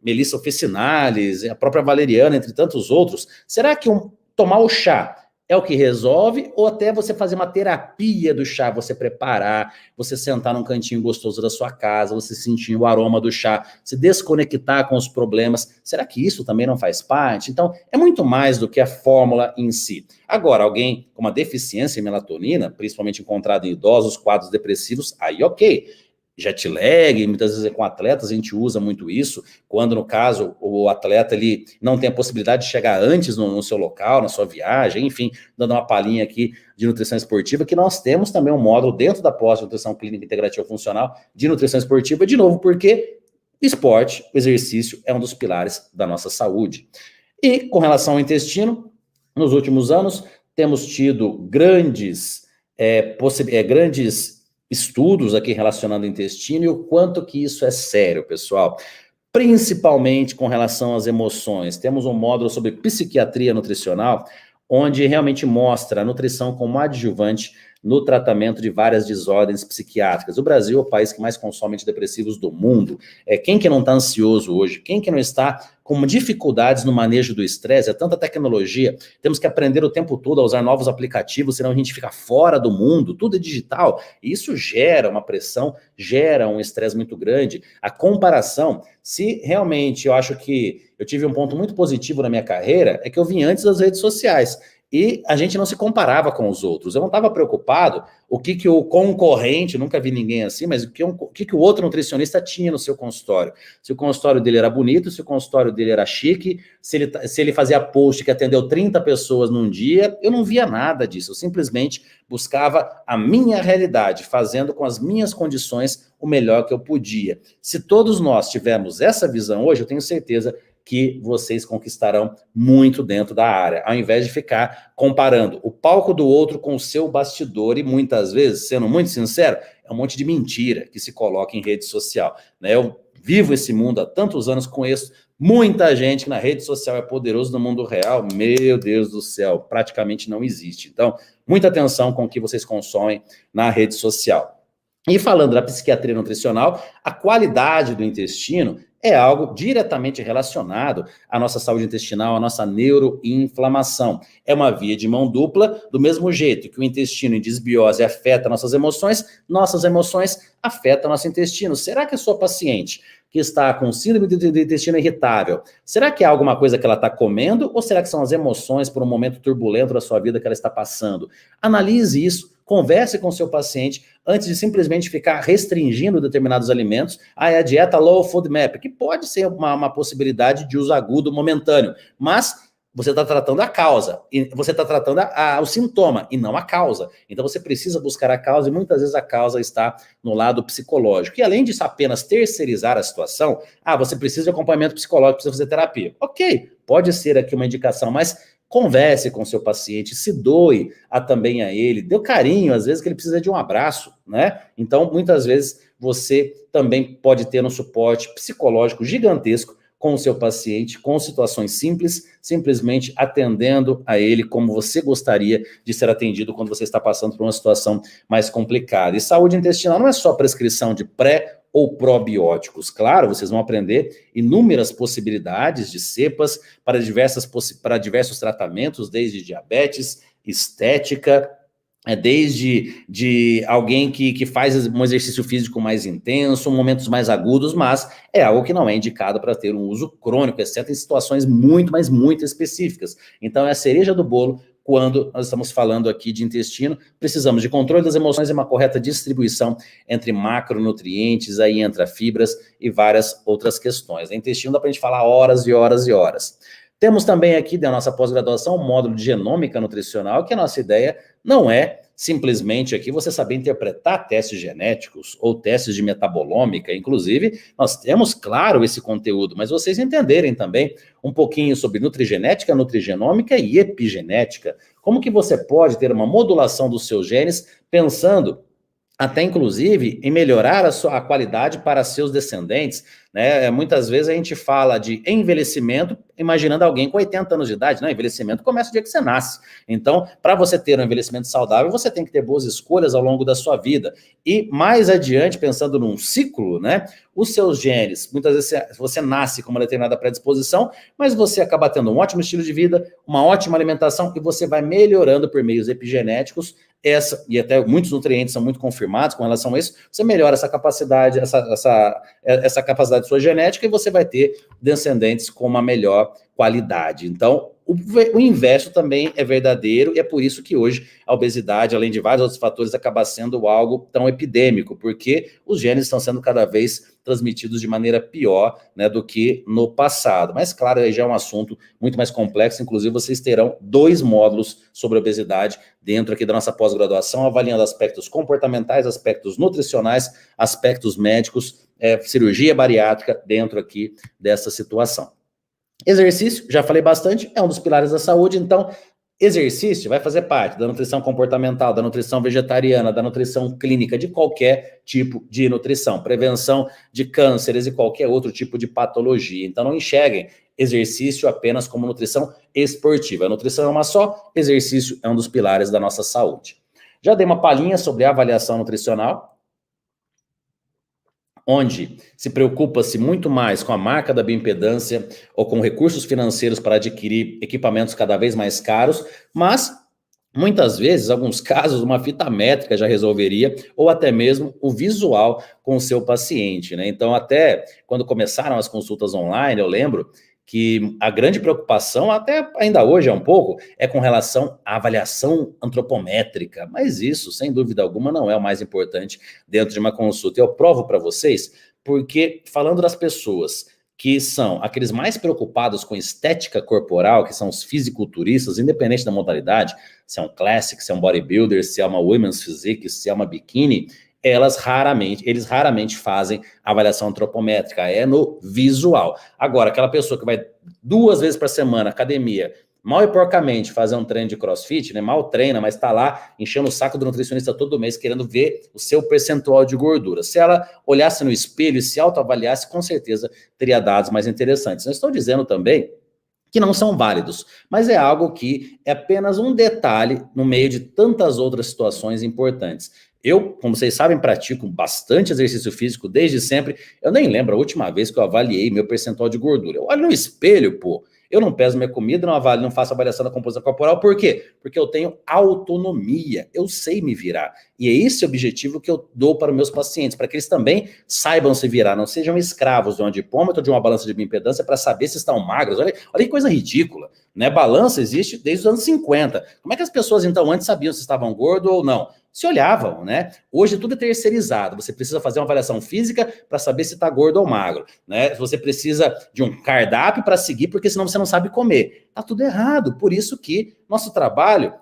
melissa officinalis, a própria valeriana, entre tantos outros, será que tomar o chá é o que resolve, ou até você fazer uma terapia do chá, você preparar, você sentar num cantinho gostoso da sua casa, você sentir o aroma do chá, se desconectar com os problemas, será que isso também não faz parte? Então, é muito mais do que a fórmula em si. Agora, alguém com uma deficiência em melatonina, principalmente encontrada em idosos, quadros depressivos, aí ok. Jet lag, muitas vezes com atletas a gente usa muito isso, quando no caso o atleta ele não tem a possibilidade de chegar antes no seu local, na sua viagem, enfim, dando uma palhinha aqui de nutrição esportiva, que nós temos também um módulo dentro da pós-nutrição clínica integrativa funcional de nutrição esportiva, de novo, porque o esporte, o exercício é um dos pilares da nossa saúde. E com relação ao intestino, nos últimos anos temos tido grandes estudos aqui relacionando o intestino e o quanto que isso é sério, pessoal. Principalmente com relação às emoções. Temos um módulo sobre psiquiatria nutricional, onde realmente mostra a nutrição como adjuvante no tratamento de várias desordens psiquiátricas. O Brasil é o país que mais consome antidepressivos do mundo. Quem que não está ansioso hoje? Quem que não está com dificuldades no manejo do estresse? É tanta tecnologia, temos que aprender o tempo todo a usar novos aplicativos, senão a gente fica fora do mundo, tudo é digital, e isso gera uma pressão, gera um estresse muito grande. A comparação, se realmente eu acho que eu tive um ponto muito positivo na minha carreira, é que eu vim antes das redes sociais, e a gente não se comparava com os outros. Eu não estava preocupado o que o concorrente, nunca vi ninguém assim, mas o que o outro nutricionista tinha no seu consultório. Se o consultório dele era bonito, se o consultório dele era chique, se ele fazia post que atendeu 30 pessoas num dia, eu não via nada disso. Eu simplesmente buscava a minha realidade, fazendo com as minhas condições o melhor que eu podia. Se todos nós tivermos essa visão hoje, eu tenho certeza que vocês conquistarão muito dentro da área, ao invés de ficar comparando o palco do outro com o seu bastidor, e muitas vezes, sendo muito sincero, é um monte de mentira que se coloca em rede social, né? Eu vivo esse mundo há tantos anos, conheço muita gente que na rede social é poderoso, no mundo real, meu Deus do céu, praticamente não existe. Então, muita atenção com o que vocês consomem na rede social. E falando da psiquiatria nutricional, a qualidade do intestino é algo diretamente relacionado à nossa saúde intestinal, à nossa neuroinflamação. É uma via de mão dupla, do mesmo jeito que o intestino em desbiose afeta nossas emoções afetam nosso intestino. Será que a sua paciente que está com síndrome do intestino irritável, será que é alguma coisa que ela está comendo, ou será que são as emoções por um momento turbulento da sua vida que ela está passando? Analise isso. Converse com o seu paciente antes de simplesmente ficar restringindo determinados alimentos. É a dieta Low Food Map, que pode ser uma possibilidade de uso agudo momentâneo, mas você está tratando a causa, e você está tratando o sintoma e não a causa. Então você precisa buscar a causa, e muitas vezes a causa está no lado psicológico. E além disso, apenas terceirizar a situação, você precisa de acompanhamento psicológico, precisa fazer terapia. Ok, pode ser aqui uma indicação, mas converse com seu paciente, se doe também a ele, dê carinho, às vezes que ele precisa de um abraço, né? Então, muitas vezes, você também pode ter um suporte psicológico gigantesco com o seu paciente, com situações simples, simplesmente atendendo a ele como você gostaria de ser atendido quando você está passando por uma situação mais complicada. E saúde intestinal não é só prescrição de pré ou probióticos. Claro, vocês vão aprender inúmeras possibilidades de cepas para diversos tratamentos, desde diabetes, estética, desde de alguém que faz um exercício físico mais intenso, momentos mais agudos, mas é algo que não é indicado para ter um uso crônico, exceto em situações muito, mas muito específicas. Então, é a cereja do bolo. Quando nós estamos falando aqui de intestino, precisamos de controle das emoções e uma correta distribuição entre macronutrientes, aí entra fibras e várias outras questões. O intestino dá para a gente falar horas e horas e horas. Temos também aqui, da nossa pós-graduação, um módulo de genômica nutricional, que a nossa ideia não é simplesmente aqui você saber interpretar testes genéticos ou testes de metabolômica. Inclusive, nós temos, claro, esse conteúdo, mas vocês entenderem também um pouquinho sobre nutrigenética, nutrigenômica e epigenética. Como que você pode ter uma modulação dos seus genes pensando até, inclusive, em melhorar a qualidade para seus descendentes, né? Muitas vezes a gente fala de envelhecimento imaginando alguém com 80 anos de idade. Não, envelhecimento começa o dia que você nasce. Então, para você ter um envelhecimento saudável, você tem que ter boas escolhas ao longo da sua vida. E mais adiante, pensando num ciclo, né? Os seus genes, muitas vezes você nasce com uma determinada predisposição, mas você acaba tendo um ótimo estilo de vida, uma ótima alimentação, e você vai melhorando por meios epigenéticos, e até muitos nutrientes são muito confirmados com relação a isso, você melhora essa capacidade, essa capacidade sua genética, e você vai ter descendentes com uma melhor qualidade. Então, o inverso também é verdadeiro, e é por isso que hoje a obesidade, além de vários outros fatores, acaba sendo algo tão epidêmico, porque os genes estão sendo cada vez transmitidos de maneira pior, né, do que no passado. Mas, claro, aí já é um assunto muito mais complexo. Inclusive, vocês terão 2 módulos sobre obesidade dentro aqui da nossa pós-graduação, avaliando aspectos comportamentais, aspectos nutricionais, aspectos médicos, cirurgia bariátrica dentro aqui dessa situação. Exercício, já falei bastante, é um dos pilares da saúde. Então, exercício vai fazer parte da nutrição comportamental, da nutrição vegetariana, da nutrição clínica, de qualquer tipo de nutrição, prevenção de cânceres e qualquer outro tipo de patologia. Então, não enxerguem exercício apenas como nutrição esportiva. A nutrição é uma só, exercício é um dos pilares da nossa saúde. Já dei uma palhinha sobre a avaliação nutricional, onde se preocupa-se muito mais com a marca da bioimpedância ou com recursos financeiros para adquirir equipamentos cada vez mais caros, mas muitas vezes, em alguns casos, uma fita métrica já resolveria, ou até mesmo o visual com o seu paciente, né? Então, até quando começaram as consultas online, eu lembro que a grande preocupação, até ainda hoje é um pouco, é com relação à avaliação antropométrica. Mas isso, sem dúvida alguma, não é o mais importante dentro de uma consulta. Eu provo para vocês, porque falando das pessoas que são aqueles mais preocupados com estética corporal, que são os fisiculturistas, independente da modalidade, se é um classic, se é um bodybuilder, se é uma women's physique, se é uma bikini, eles raramente fazem avaliação antropométrica, é no visual. Agora, aquela pessoa que vai 2 vezes por semana, academia, mal e porcamente fazer um treino de crossfit, né? Mal treina, mas tá lá enchendo o saco do nutricionista todo mês, querendo ver o seu percentual de gordura. Se ela olhasse no espelho e se autoavaliasse, com certeza teria dados mais interessantes. Não estou dizendo também que não são válidos, mas é algo que é apenas um detalhe no meio de tantas outras situações importantes. Eu, como vocês sabem, pratico bastante exercício físico desde sempre. Eu nem lembro a última vez que eu avaliei meu percentual de gordura. Eu olho no espelho, pô. Eu não peso minha comida, não faço avaliação da composição corporal. Por quê? Porque eu tenho autonomia. Eu sei me virar. E é esse o objetivo que eu dou para os meus pacientes, para que eles também saibam se virar, não sejam escravos de um adipômetro, de uma balança de bioimpedância para saber se estão magros. Olha que coisa ridícula, né? Balança existe desde os anos 50. Como é que as pessoas, então, antes sabiam se estavam gordos ou não? Se olhavam, né? Hoje tudo é terceirizado. Você precisa fazer uma avaliação física para saber se está gordo ou magro, né? Você precisa de um cardápio para seguir, porque senão você não sabe comer. Tá tudo errado. Por isso que nosso trabalho,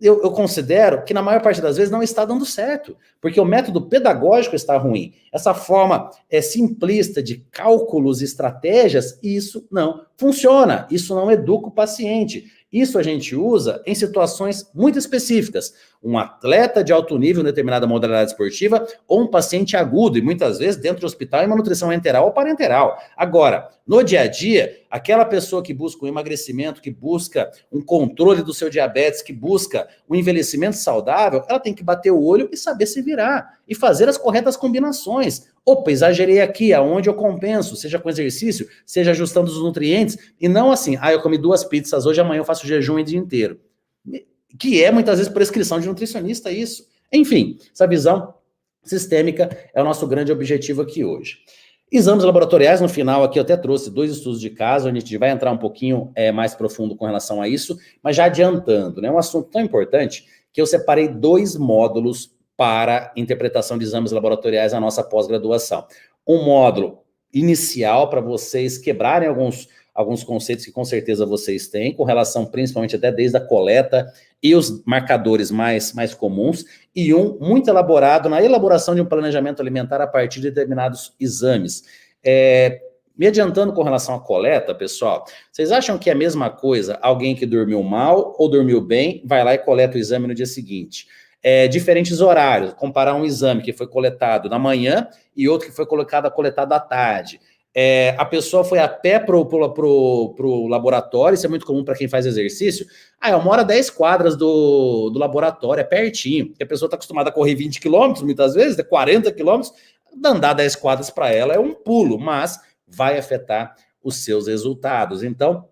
eu considero que na maior parte das vezes não está dando certo, porque o método pedagógico está ruim. Essa forma simplista de cálculos e estratégias, isso não funciona. Isso não educa o paciente. Isso a gente usa em situações muito específicas. Um atleta de alto nível em determinada modalidade esportiva ou um paciente agudo, e muitas vezes dentro do hospital em uma nutrição enteral ou parenteral. Agora, no dia a dia, aquela pessoa que busca um emagrecimento, que busca um controle do seu diabetes, que busca um envelhecimento saudável, ela tem que bater o olho e saber se virar e fazer as corretas combinações. Opa, exagerei aqui, aonde eu compenso, seja com exercício, seja ajustando os nutrientes, e não assim, eu comi 2 pizzas hoje, amanhã eu faço jejum o dia inteiro. Que é, muitas vezes, prescrição de nutricionista isso. Enfim, essa visão sistêmica é o nosso grande objetivo aqui hoje. Exames laboratoriais, no final aqui eu até trouxe 2 estudos de caso, onde a gente vai entrar um pouquinho mais profundo com relação a isso, mas já adiantando, né? Um assunto tão importante que eu separei 2 módulos para interpretação de exames laboratoriais na nossa pós-graduação. Um módulo inicial para vocês quebrarem alguns conceitos que com certeza vocês têm, com relação principalmente até desde a coleta e os marcadores mais comuns, e um muito elaborado na elaboração de um planejamento alimentar a partir de determinados exames. Me adiantando com relação à coleta, pessoal, vocês acham que é a mesma coisa alguém que dormiu mal ou dormiu bem, vai lá e coleta o exame no dia seguinte? Diferentes horários, comparar um exame que foi coletado na manhã e outro que foi coletado à tarde. A pessoa foi a pé pro laboratório, isso é muito comum para quem faz exercício. Eu moro a 10 quadras do laboratório, é pertinho, porque a pessoa está acostumada a correr 20 quilômetros, muitas vezes, 40 quilômetros, andar 10 quadras para ela é um pulo, mas vai afetar os seus resultados. Então,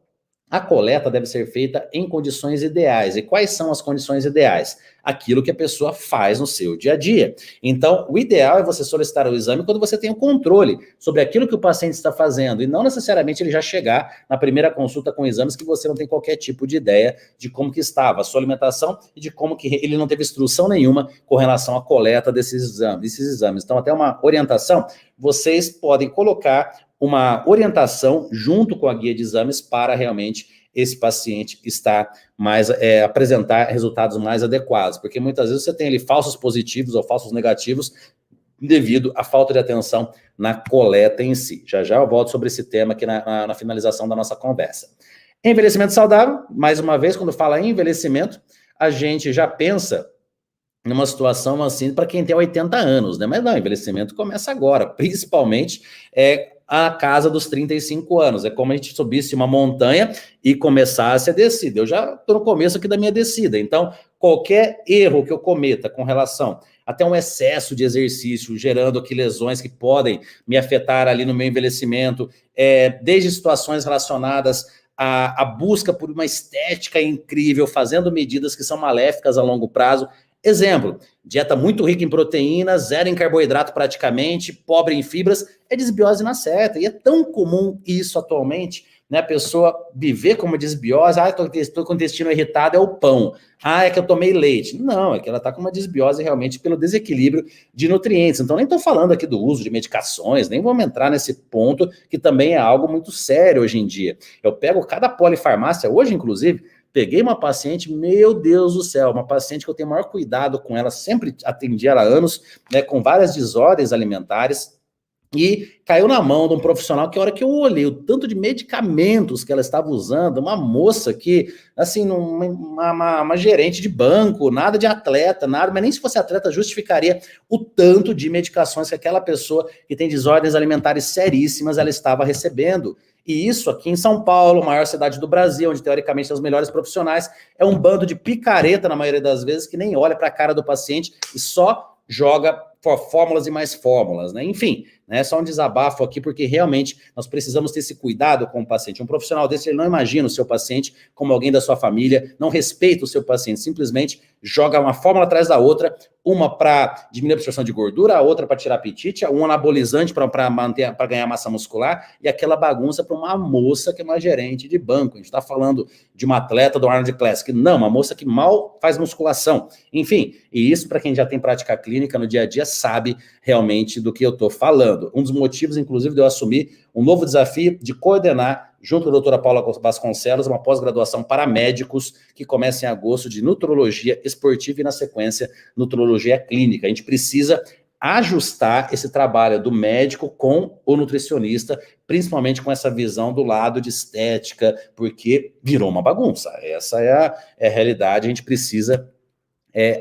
a coleta deve ser feita em condições ideais. E quais são as condições ideais? Aquilo que a pessoa faz no seu dia a dia. Então, o ideal é você solicitar o exame quando você tem o controle sobre aquilo que o paciente está fazendo, e não necessariamente ele já chegar na primeira consulta com exames que você não tem qualquer tipo de ideia de como que estava a sua alimentação e de como que ele não teve instrução nenhuma com relação à coleta desses exames. Então, até uma orientação, vocês podem colocar uma orientação junto com a guia de exames para realmente esse paciente estar apresentar resultados mais adequados, porque muitas vezes você tem ali falsos positivos ou falsos negativos devido à falta de atenção na coleta em si. Já já eu volto sobre esse tema aqui na finalização da nossa conversa. Envelhecimento saudável, mais uma vez, quando fala em envelhecimento, a gente já pensa numa situação assim para quem tem 80 anos, né? Mas não, envelhecimento começa agora, principalmente a casa dos 35 anos. É como a gente subisse uma montanha e começasse a descida. Eu já estou no começo aqui da minha descida. Então, qualquer erro que eu cometa com relação até um excesso de exercício, gerando aqui lesões que podem me afetar ali no meu envelhecimento, desde situações relacionadas à busca por uma estética incrível, fazendo medidas que são maléficas a longo prazo. Exemplo, dieta muito rica em proteínas, zero em carboidrato praticamente, pobre em fibras, é desbiose na certa. E é tão comum isso atualmente, né? A pessoa viver como desbiose, estou com o intestino irritado, é o pão. É que eu tomei leite. Não, é que ela está com uma desbiose realmente pelo desequilíbrio de nutrientes. Então nem estou falando aqui do uso de medicações, nem vamos entrar nesse ponto, que também é algo muito sério hoje em dia. Eu pego cada polifarmácia, hoje inclusive, peguei uma paciente, meu Deus do céu, uma paciente que eu tenho o maior cuidado com ela, sempre atendi ela há anos, né, com várias desordens alimentares, e caiu na mão de um profissional que a hora que eu olhei o tanto de medicamentos que ela estava usando, uma moça que, assim, uma gerente de banco, nada de atleta, nada, mas nem se fosse atleta justificaria o tanto de medicações que aquela pessoa que tem desordens alimentares seríssimas, ela estava recebendo. E isso aqui em São Paulo, maior cidade do Brasil, onde teoricamente são os melhores profissionais, é um bando de picareta na maioria das vezes, que nem olha para a cara do paciente e só joga fórmulas e mais fórmulas, né? Enfim, né? Só um desabafo aqui, porque realmente nós precisamos ter esse cuidado com o paciente. Um profissional desse, ele não imagina o seu paciente como alguém da sua família, não respeita o seu paciente, simplesmente joga uma fórmula atrás da outra, uma para diminuir a absorção de gordura, a outra para tirar apetite, um anabolizante para ganhar massa muscular, e aquela bagunça para uma moça que é uma gerente de banco. A gente está falando de uma atleta do Arnold Classic, não, uma moça que mal faz musculação. Enfim, e isso para quem já tem prática clínica no dia a dia sabe realmente do que eu estou falando. Um dos motivos, inclusive, de eu assumir um novo desafio de coordenar, junto com a doutora Paula Vasconcelos, uma pós-graduação para médicos que começa em agosto de nutrologia esportiva e, na sequência, nutrologia clínica. A gente precisa ajustar esse trabalho do médico com o nutricionista, principalmente com essa visão do lado de estética, porque virou uma bagunça. Essa é a realidade, a gente precisa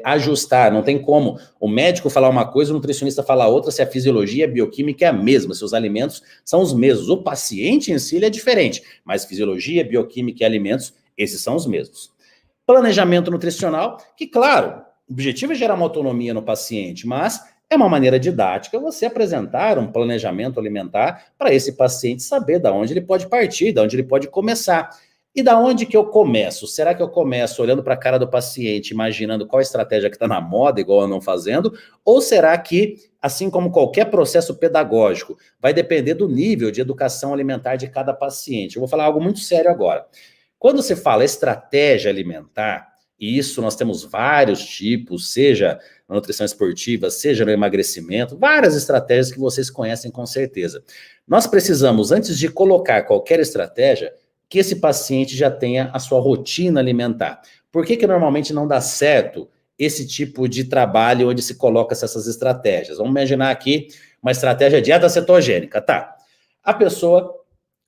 ajustar, não tem como o médico falar uma coisa, o nutricionista falar outra, se a fisiologia, a bioquímica é a mesma, se os alimentos são os mesmos. O paciente em si ele é diferente, mas fisiologia, bioquímica e alimentos, esses são os mesmos. Planejamento nutricional, que claro, o objetivo é gerar uma autonomia no paciente, mas é uma maneira didática você apresentar um planejamento alimentar para esse paciente saber de onde ele pode partir, de onde ele pode começar. E da onde que eu começo? Será que eu começo olhando para a cara do paciente, imaginando qual estratégia que está na moda, igual eu não fazendo? Ou será que, assim como qualquer processo pedagógico, vai depender do nível de educação alimentar de cada paciente? Eu vou falar algo muito sério agora. Quando se fala estratégia alimentar, e isso nós temos vários tipos, seja na nutrição esportiva, seja no emagrecimento, várias estratégias que vocês conhecem com certeza. Nós precisamos, antes de colocar qualquer estratégia, que esse paciente já tenha a sua rotina alimentar. Por que normalmente não dá certo esse tipo de trabalho onde se coloca essas estratégias? Vamos imaginar aqui uma estratégia dieta cetogênica, tá? A pessoa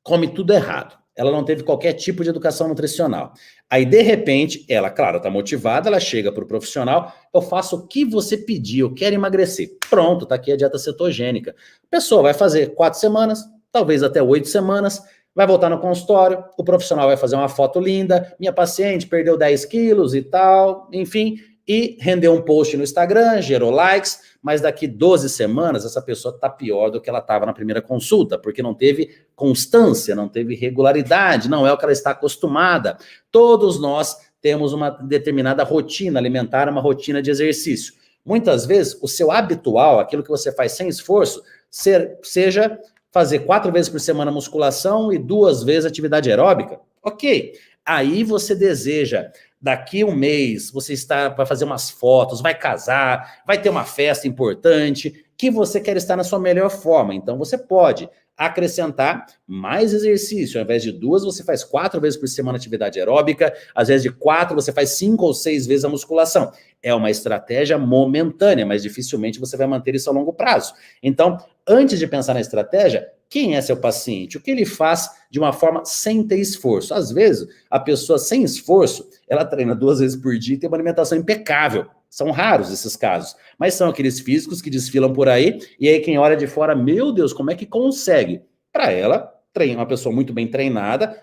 come tudo errado. Ela não teve qualquer tipo de educação nutricional. Aí, de repente, ela, claro, está motivada, ela chega para o profissional, eu faço o que você pediu, eu quero emagrecer. Pronto, está aqui a dieta cetogênica. A pessoa vai fazer 4 semanas, talvez até 8 semanas, vai voltar no consultório, o profissional vai fazer uma foto linda, minha paciente perdeu 10 quilos e tal, enfim, e rendeu um post no Instagram, gerou likes, mas daqui 12 semanas essa pessoa está pior do que ela estava na primeira consulta, porque não teve constância, não teve regularidade, não é o que ela está acostumada. Todos nós temos uma determinada rotina alimentar, uma rotina de exercício. Muitas vezes o seu habitual, aquilo que você faz sem esforço, seja fazer 4 vezes por semana musculação e 2 vezes atividade aeróbica, ok. Aí você deseja, daqui um mês, você vai fazer umas fotos, vai casar, vai ter uma festa importante, que você quer estar na sua melhor forma. Então você pode acrescentar mais exercício. Ao invés de 2, você faz 4 vezes por semana atividade aeróbica, às vezes de 4, você faz 5 ou 6 vezes a musculação. É uma estratégia momentânea, mas dificilmente você vai manter isso a longo prazo. Então, antes de pensar na estratégia, quem é seu paciente? O que ele faz de uma forma sem ter esforço? Às vezes, a pessoa sem esforço, ela treina 2 vezes por dia e tem uma alimentação impecável. São raros esses casos, mas são aqueles físicos que desfilam por aí, e aí quem olha de fora, meu Deus, como é que consegue? Para ela, uma pessoa muito bem treinada,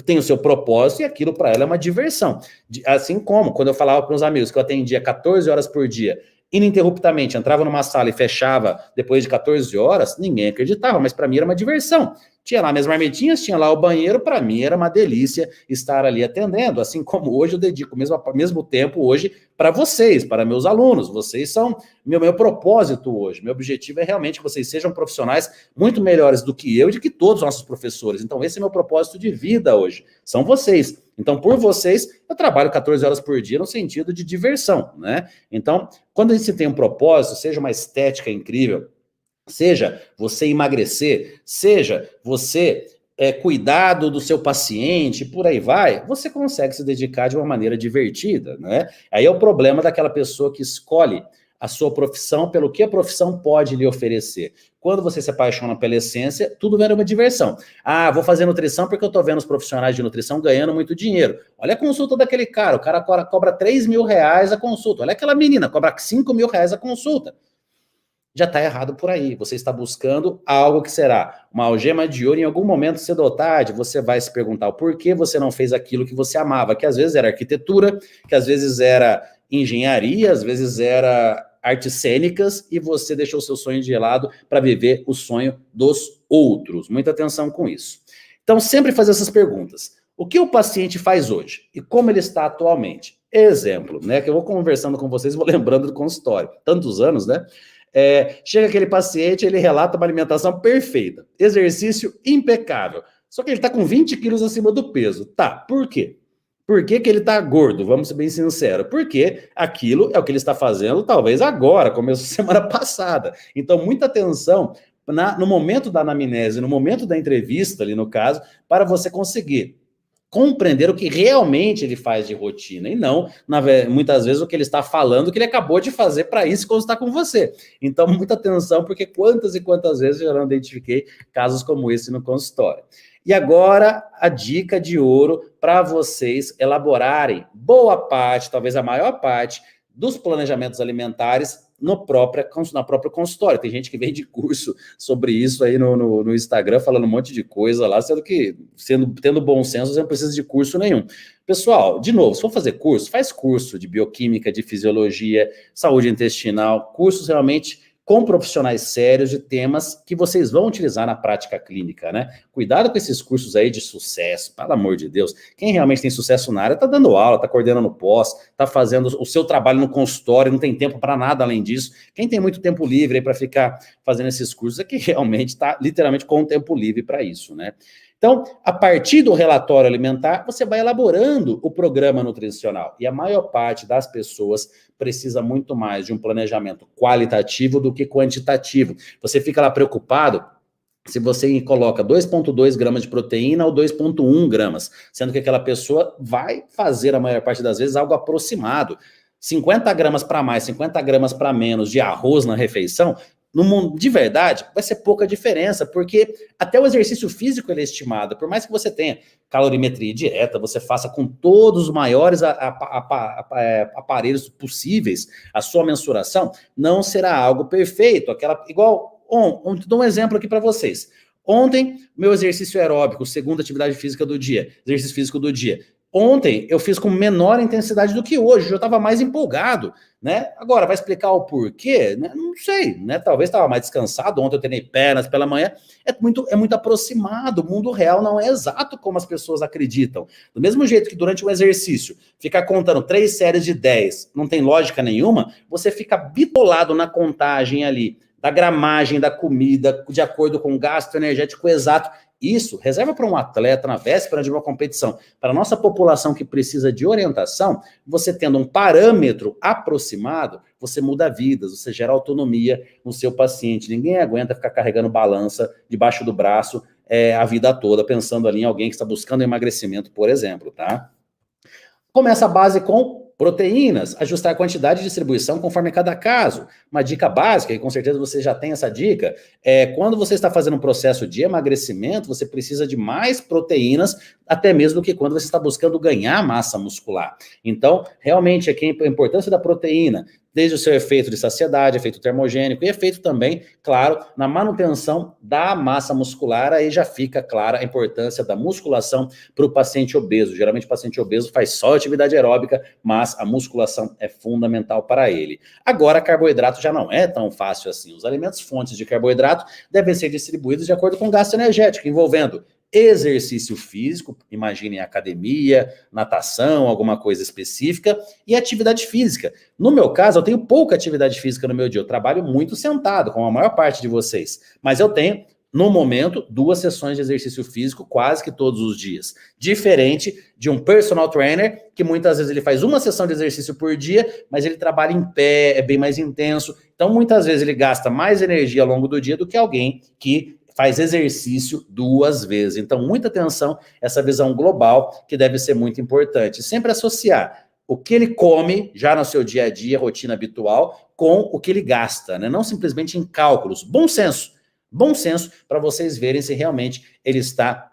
tem o seu propósito e aquilo para ela é uma diversão. Assim como quando eu falava para os amigos que eu atendia 14 horas por dia, ininterruptamente, entrava numa sala e fechava depois de 14 horas, ninguém acreditava, mas para mim era uma diversão. Tinha lá minhas marmitinhas, tinha lá o banheiro, para mim era uma delícia estar ali atendendo, assim como hoje eu dedico o mesmo tempo hoje para vocês, para meus alunos. Vocês são meu propósito hoje. Meu objetivo é realmente que vocês sejam profissionais muito melhores do que eu e de que todos os nossos professores. Então esse é meu propósito de vida hoje, são vocês. Então, por vocês, eu trabalho 14 horas por dia no sentido de diversão, né? Então, quando a gente tem um propósito, seja uma estética incrível, seja você emagrecer, seja você cuidar do seu paciente, por aí vai, você consegue se dedicar de uma maneira divertida, né? Aí é o problema daquela pessoa que escolhe a sua profissão pelo que a profissão pode lhe oferecer. Quando você se apaixona pela essência, tudo vira uma diversão. Ah, vou fazer nutrição porque eu tô vendo os profissionais de nutrição ganhando muito dinheiro. Olha a consulta daquele cara, o cara cobra 3 mil reais a consulta. Olha aquela menina, cobra 5 mil reais a consulta. Já está errado por aí. Você está buscando algo que será uma algema de ouro. Em algum momento, cedo ou tarde, você vai se perguntar o porquê você não fez aquilo que você amava, que às vezes era arquitetura, que às vezes era engenharia, às vezes era artes cênicas, e você deixou seu sonho de lado para viver o sonho dos outros. Muita atenção com isso. Então, sempre fazer essas perguntas. O que o paciente faz hoje? E como ele está atualmente? Exemplo, né? Que eu vou conversando com vocês, vou lembrando do consultório. Tantos anos, né? Chega aquele paciente, ele relata uma alimentação perfeita, exercício impecável, só que ele está com 20 quilos acima do peso. Tá, por quê? Por que ele está gordo? Vamos ser bem sinceros. Porque aquilo é o que ele está fazendo, talvez agora, começou semana passada. Então, muita atenção no momento da anamnese, no momento da entrevista, ali no caso, para você conseguir compreender o que realmente ele faz de rotina e não, muitas vezes, o que ele está falando que ele acabou de fazer para isso quando está com você. Então, muita atenção, porque quantas e quantas vezes eu já não identifiquei casos como esse no consultório. E agora, a dica de ouro para vocês elaborarem boa parte, talvez a maior parte, dos planejamentos alimentares na própria consultório. Tem gente que vem de curso sobre isso aí no Instagram, falando um monte de coisa lá, sendo que, tendo bom senso, você não precisa de curso nenhum. Pessoal, de novo, se for fazer curso, faz curso de bioquímica, de fisiologia, saúde intestinal, cursos realmente com profissionais sérios de temas que vocês vão utilizar na prática clínica, né? Cuidado com esses cursos aí de sucesso, pelo amor de Deus. Quem realmente tem sucesso na área está dando aula, está coordenando pós, está fazendo o seu trabalho no consultório, não tem tempo para nada além disso. Quem tem muito tempo livre aí para ficar fazendo esses cursos é que realmente está literalmente com tempo livre para isso, né? Então, a partir do relatório alimentar, você vai elaborando o programa nutricional. E a maior parte das pessoas precisa muito mais de um planejamento qualitativo do que quantitativo. Você fica lá preocupado se você coloca 2,2 gramas de proteína ou 2,1 gramas, sendo que aquela pessoa vai fazer, a maior parte das vezes, algo aproximado. 50 gramas para mais, 50 gramas para menos de arroz na refeição, no mundo, de verdade, vai ser pouca diferença, porque até o exercício físico ele é estimado, por mais que você tenha calorimetria e dieta, você faça com todos os maiores aparelhos possíveis a sua mensuração, não será algo perfeito, dou um exemplo aqui para vocês. Ontem, meu exercício aeróbico, segunda atividade física do dia, exercício físico do dia. Ontem eu fiz com menor intensidade do que hoje, eu estava mais empolgado, né? Agora, vai explicar o porquê? Né? Não sei, né? Talvez estava mais descansado, ontem eu treinei pernas pela manhã, é muito aproximado, o mundo real não é exato como as pessoas acreditam. Do mesmo jeito que durante um exercício, ficar contando 3 séries de 10 não tem lógica nenhuma, você fica bitolado na contagem ali, da gramagem da comida, de acordo com o gasto energético exato. Isso, reserva para um atleta na véspera de uma competição. Para a nossa população que precisa de orientação, você tendo um parâmetro aproximado, você muda vidas, você gera autonomia no seu paciente. Ninguém aguenta ficar carregando balança debaixo do braço a vida toda, pensando ali em alguém que está buscando emagrecimento, por exemplo, tá? Começa a base com proteínas, ajustar a quantidade de distribuição conforme cada caso. Uma dica básica, e com certeza você já tem essa dica, quando você está fazendo um processo de emagrecimento, você precisa de mais proteínas, até mesmo do que quando você está buscando ganhar massa muscular. Então, realmente, aqui a importância da proteína. desde o seu efeito de saciedade, efeito termogênico e efeito também, claro, na manutenção da massa muscular. Aí já fica clara a importância da musculação para o paciente obeso. Geralmente o paciente obeso faz só atividade aeróbica, mas a musculação é fundamental para ele. Agora, carboidrato já não é tão fácil assim. Os alimentos fontes de carboidrato devem ser distribuídos de acordo com o gasto energético, envolvendo exercício físico, imaginem academia, natação, alguma coisa específica, e atividade física. No meu caso, eu tenho pouca atividade física no meu dia, eu trabalho muito sentado, como a maior parte de vocês, mas eu tenho, no momento, 2 sessões de exercício físico quase que todos os dias. Diferente de um personal trainer, que muitas vezes ele faz 1 sessão de exercício por dia, mas ele trabalha em pé, é bem mais intenso, então muitas vezes ele gasta mais energia ao longo do dia do que alguém que faz exercício 2 vezes. Então, muita atenção, essa visão global, que deve ser muito importante. Sempre associar o que ele come, já no seu dia a dia, rotina habitual, com o que ele gasta, né? Não simplesmente em cálculos. Bom senso para vocês verem se realmente ele está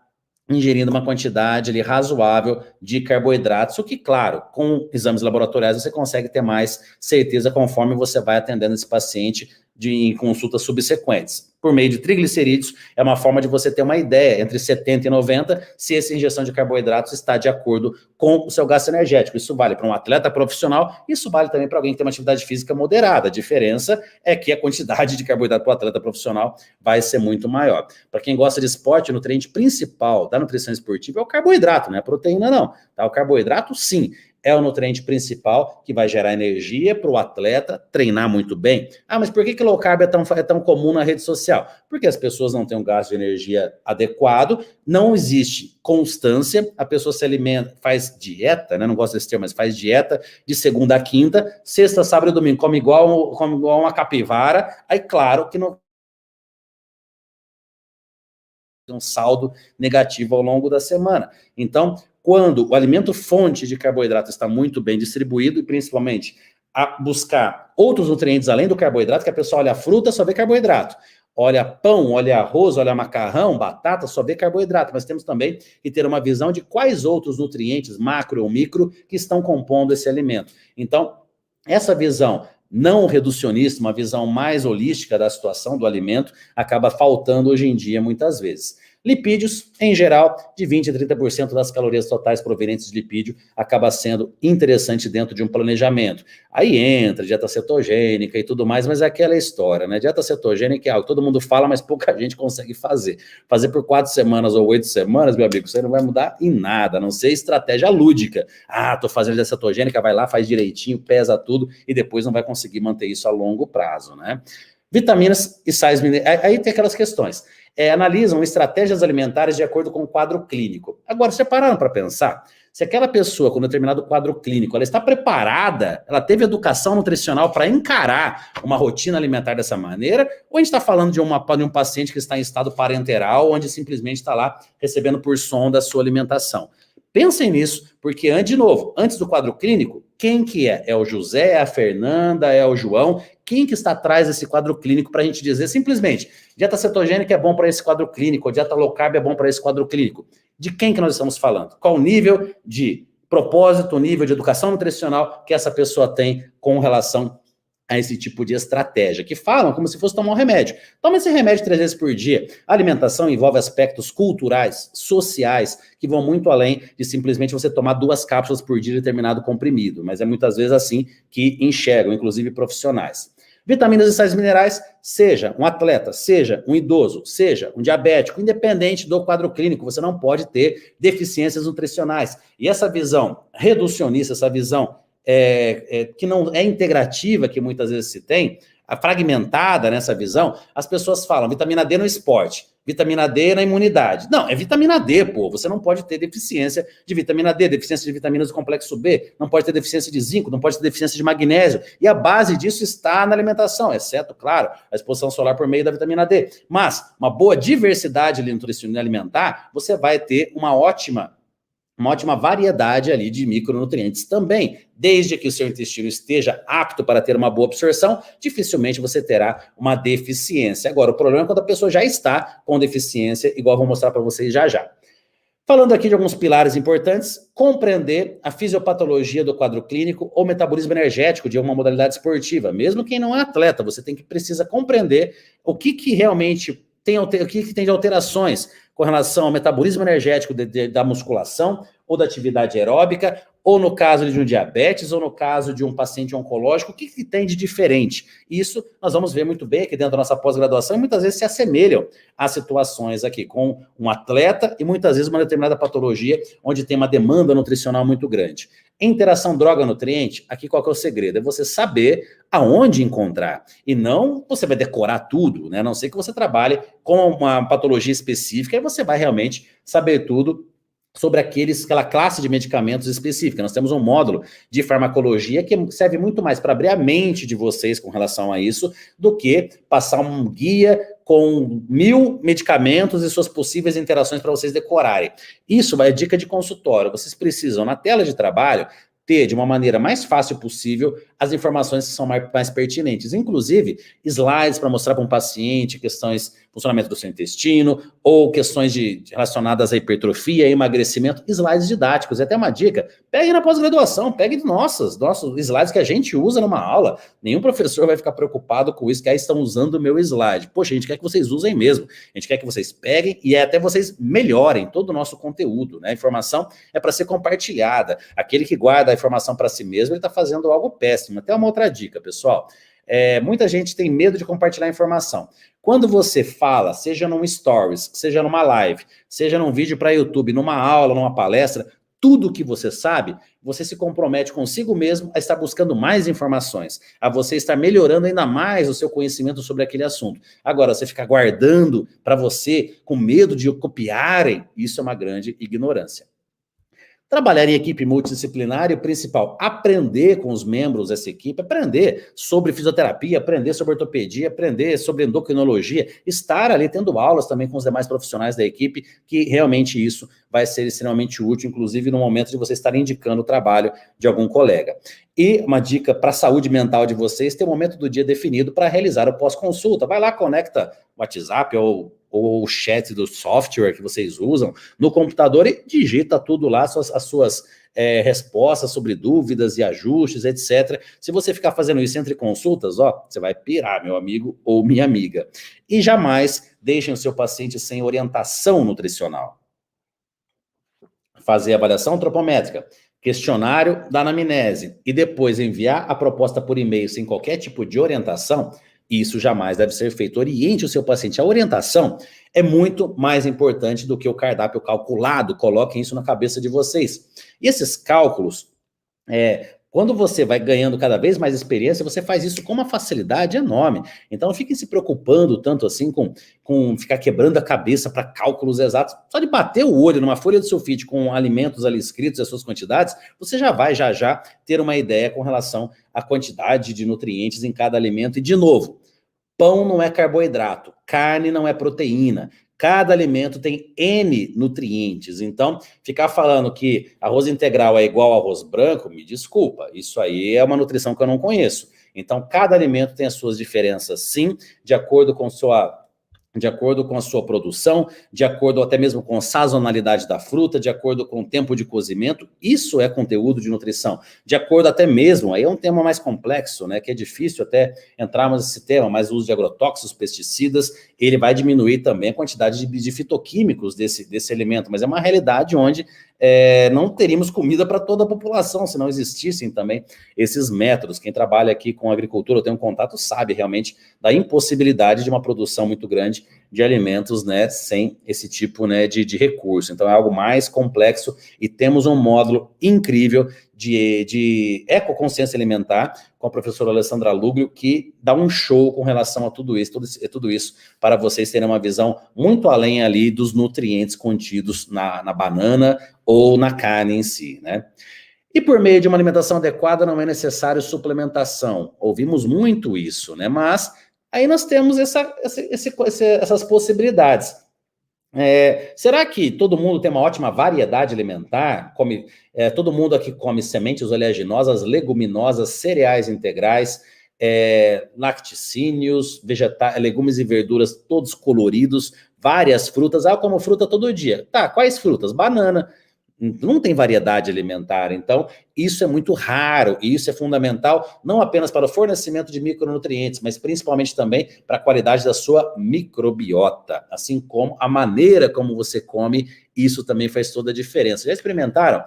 ingerindo uma quantidade ali razoável de carboidratos, o que, claro, com exames laboratoriais você consegue ter mais certeza conforme você vai atendendo esse paciente em consultas subsequentes. Por meio de triglicerídeos, é uma forma de você ter uma ideia, entre 70 e 90, se essa ingestão de carboidratos está de acordo com o seu gasto energético. Isso vale para um atleta profissional, isso vale também para alguém que tem uma atividade física moderada. A diferença é que a quantidade de carboidrato para o atleta profissional vai ser muito maior. Para quem gosta de esporte, o nutriente principal da nutrição esportiva é o carboidrato, não é a proteína não. Tá? O carboidrato, sim, é o nutriente principal que vai gerar energia para o atleta treinar muito bem. Ah, mas por que low carb é tão comum na rede social? Porque as pessoas não têm um gasto de energia adequado, não existe constância, a pessoa se alimenta, faz dieta, né? Não gosto desse termo, mas faz dieta de segunda a quinta, sexta, sábado e domingo, come igual uma capivara, aí claro que não tem um saldo negativo ao longo da semana. Então, quando o alimento fonte de carboidrato está muito bem distribuído, e principalmente a buscar outros nutrientes além do carboidrato, que a pessoa olha a fruta, só vê carboidrato. Olha pão, olha arroz, olha macarrão, batata, só vê carboidrato. Mas temos também que ter uma visão de quais outros nutrientes, macro ou micro, que estão compondo esse alimento. Então, essa visão não reducionista, uma visão mais holística da situação do alimento, acaba faltando hoje em dia muitas vezes. Lipídios, em geral, de 20% a 30% das calorias totais provenientes de lipídio acaba sendo interessante dentro de um planejamento. Aí entra dieta cetogênica e tudo mais, mas é aquela história, né? Dieta cetogênica é algo que todo mundo fala, mas pouca gente consegue fazer. Fazer por 4 semanas ou 8 semanas, meu amigo, isso aí não vai mudar em nada, a não ser estratégia lúdica. Ah, tô fazendo dieta cetogênica, vai lá, faz direitinho, pesa tudo e depois não vai conseguir manter isso a longo prazo, né? Vitaminas e sais minerais, aí tem aquelas questões. Analisam estratégias alimentares de acordo com o quadro clínico. Agora, você pararam para pensar? Se aquela pessoa, com determinado quadro clínico, ela está preparada, ela teve educação nutricional para encarar uma rotina alimentar dessa maneira, ou a gente está falando de um paciente que está em estado parenteral, onde simplesmente está lá recebendo por sonda a sua alimentação? Pensem nisso, porque, de novo, antes do quadro clínico, quem que é? É o José, é a Fernanda, é o João? Quem que está atrás desse quadro clínico para a gente dizer simplesmente, dieta cetogênica é bom para esse quadro clínico, dieta low carb é bom para esse quadro clínico? De quem que nós estamos falando? Qual o nível de propósito, nível de educação nutricional que essa pessoa tem com relação a esse tipo de estratégia, que falam como se fosse tomar um remédio. Toma esse remédio 3 vezes por dia. A alimentação envolve aspectos culturais, sociais, que vão muito além de simplesmente você tomar 2 cápsulas por dia de determinado comprimido, mas é muitas vezes assim que enxergam, inclusive profissionais. Vitaminas e sais minerais, seja um atleta, seja um idoso, seja um diabético, independente do quadro clínico, você não pode ter deficiências nutricionais. E essa visão reducionista, essa visão que não é integrativa, que muitas vezes se tem, a fragmentada nessa visão, as pessoas falam vitamina D no esporte, vitamina D na imunidade. Não, é vitamina D, pô. Você não pode ter deficiência de vitamina D, deficiência de vitaminas do complexo B, não pode ter deficiência de zinco, não pode ter deficiência de magnésio. E a base disso está na alimentação, exceto, claro, a exposição solar por meio da vitamina D. Mas uma boa diversidade nutricional alimentar, você vai ter uma ótima variedade ali de micronutrientes também. Desde que o seu intestino esteja apto para ter uma boa absorção, dificilmente você terá uma deficiência. Agora, o problema é quando a pessoa já está com deficiência, igual eu vou mostrar para vocês já já. Falando aqui de alguns pilares importantes, compreender a fisiopatologia do quadro clínico ou metabolismo energético de uma modalidade esportiva. Mesmo quem não é atleta, você precisa compreender o que realmente tem, o que tem de alterações com relação ao metabolismo energético da musculação ou da atividade aeróbica, ou no caso de um diabetes, ou no caso de um paciente oncológico, o que tem de diferente? Isso nós vamos ver muito bem aqui dentro da nossa pós-graduação, e muitas vezes se assemelham às situações aqui com um atleta e muitas vezes uma determinada patologia onde tem uma demanda nutricional muito grande. Interação droga-nutriente, aqui qual que é o segredo? É você saber aonde encontrar, e não você vai decorar tudo, né? A não ser que você trabalhe com uma patologia específica, e você vai realmente saber tudo sobre aquela classe de medicamentos específica. Nós temos um módulo de farmacologia que serve muito mais para abrir a mente de vocês com relação a isso, do que passar um guia com 1000 medicamentos e suas possíveis interações para vocês decorarem. Isso é dica de consultório. Vocês precisam, na tela de trabalho, ter de uma maneira mais fácil possível as informações que são mais pertinentes. Inclusive, slides para mostrar para um paciente questões, funcionamento do seu intestino, ou questões relacionadas à hipertrofia, emagrecimento, slides didáticos. E até uma dica, pegue na pós-graduação, pegue de nossos slides que a gente usa numa aula. Nenhum professor vai ficar preocupado com isso, que aí estão usando o meu slide. Poxa, a gente quer que vocês usem mesmo. A gente quer que vocês peguem e até vocês melhorem todo o nosso conteúdo, né? A informação é para ser compartilhada. Aquele que guarda a informação para si mesmo, ele está fazendo algo péssimo. Até uma outra dica, pessoal. Muita gente tem medo de compartilhar informação. Quando você fala, seja num stories, seja numa live, seja num vídeo para YouTube, numa aula, numa palestra, tudo que você sabe, você se compromete consigo mesmo a estar buscando mais informações, a você estar melhorando ainda mais o seu conhecimento sobre aquele assunto. Agora, você ficar guardando para você, com medo de copiarem, isso é uma grande ignorância. Trabalhar em equipe multidisciplinar e o principal, aprender com os membros dessa equipe, aprender sobre fisioterapia, aprender sobre ortopedia, aprender sobre endocrinologia, estar ali tendo aulas também com os demais profissionais da equipe, que realmente isso vai ser extremamente útil, inclusive no momento de você estar indicando o trabalho de algum colega. E uma dica para a saúde mental de vocês, ter um momento do dia definido para realizar o pós-consulta. Vai lá, conecta o WhatsApp ou o chat do software que vocês usam no computador e digita tudo lá, as suas respostas sobre dúvidas e ajustes, etc. Se você ficar fazendo isso entre consultas, você vai pirar, meu amigo ou minha amiga. E jamais deixem o seu paciente sem orientação nutricional. Fazer avaliação antropométrica, questionário da anamnese e depois enviar a proposta por e-mail sem qualquer tipo de orientação, isso jamais deve ser feito. Oriente o seu paciente. A orientação é muito mais importante do que o cardápio calculado. Coloquem isso na cabeça de vocês. E esses cálculos, quando você vai ganhando cada vez mais experiência, você faz isso com uma facilidade enorme. Então, não fiquem se preocupando tanto assim com ficar quebrando a cabeça para cálculos exatos. Só de bater o olho numa folha de sulfite com alimentos ali escritos e as suas quantidades, você já vai já ter uma ideia com relação à quantidade de nutrientes em cada alimento. E, de novo, pão não é carboidrato, carne não é proteína. Cada alimento tem N nutrientes, então ficar falando que arroz integral é igual ao arroz branco, me desculpa, isso aí é uma nutrição que eu não conheço. Então, cada alimento tem as suas diferenças, sim, de acordo com a sua produção, de acordo até mesmo com a sazonalidade da fruta, de acordo com o tempo de cozimento, isso é conteúdo de nutrição. De acordo até mesmo, aí é um tema mais complexo, né, que é difícil até entrarmos nesse tema, mas o uso de agrotóxicos, pesticidas, ele vai diminuir também a quantidade de fitoquímicos desse alimento, mas é uma realidade onde não teríamos comida para toda a população, se não existissem também esses métodos. Quem trabalha aqui com agricultura, eu tenho um contato, sabe realmente da impossibilidade de uma produção muito grande de alimentos, né, sem esse tipo, né, de recurso. Então é algo mais complexo e temos um módulo incrível de ecoconsciência alimentar com a professora Alessandra Luglio, que dá um show com relação a tudo isso para vocês terem uma visão muito além ali dos nutrientes contidos na banana ou na carne em si, né? E por meio de uma alimentação adequada não é necessário suplementação. Ouvimos muito isso, né? Mas aí nós temos essas possibilidades. Será que todo mundo tem uma ótima variedade alimentar? Todo mundo aqui come sementes oleaginosas, leguminosas, cereais integrais, laticínios, legumes e verduras todos coloridos, várias frutas. Eu como fruta todo dia. Tá, quais frutas? Banana. Não tem variedade alimentar, então isso é muito raro e isso é fundamental não apenas para o fornecimento de micronutrientes, mas principalmente também para a qualidade da sua microbiota, assim como a maneira como você come, isso também faz toda a diferença. Já experimentaram?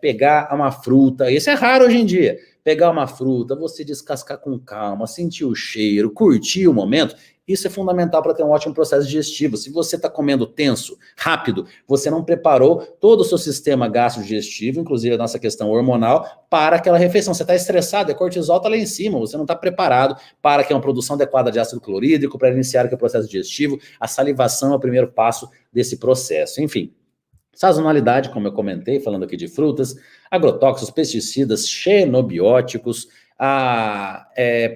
Pegar uma fruta, isso é raro hoje em dia, pegar uma fruta, você descascar com calma, sentir o cheiro, curtir o momento. Isso é fundamental para ter um ótimo processo digestivo. Se você está comendo tenso, rápido, você não preparou todo o seu sistema gastrodigestivo, inclusive a nossa questão hormonal, para aquela refeição. Você está estressado, a cortisol está lá em cima, você não está preparado para que uma produção adequada de ácido clorídrico, para iniciar aquele processo digestivo. A salivação é o primeiro passo desse processo. Enfim, sazonalidade, como eu comentei, falando aqui de frutas, agrotóxicos, pesticidas, xenobióticos,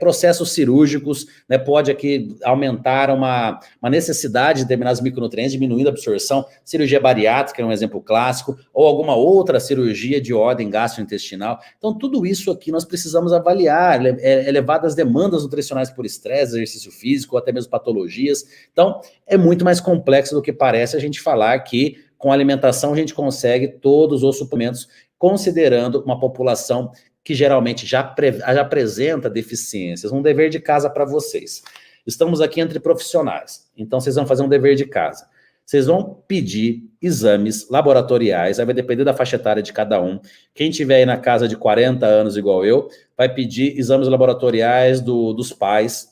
processos cirúrgicos, né, pode aqui aumentar uma necessidade de determinados micronutrientes, diminuindo a absorção, cirurgia bariátrica é um exemplo clássico, ou alguma outra cirurgia de ordem gastrointestinal. Então, tudo isso aqui nós precisamos avaliar, elevadas demandas nutricionais por estresse, exercício físico, ou até mesmo patologias. Então, é muito mais complexo do que parece a gente falar que com alimentação a gente consegue todos os suplementos, considerando uma população que geralmente já apresenta deficiências. Um dever de casa para vocês. Estamos aqui entre profissionais, então vocês vão fazer um dever de casa. Vocês vão pedir exames laboratoriais, aí vai depender da faixa etária de cada um. Quem tiver aí na casa de 40 anos igual eu, vai pedir exames laboratoriais dos pais.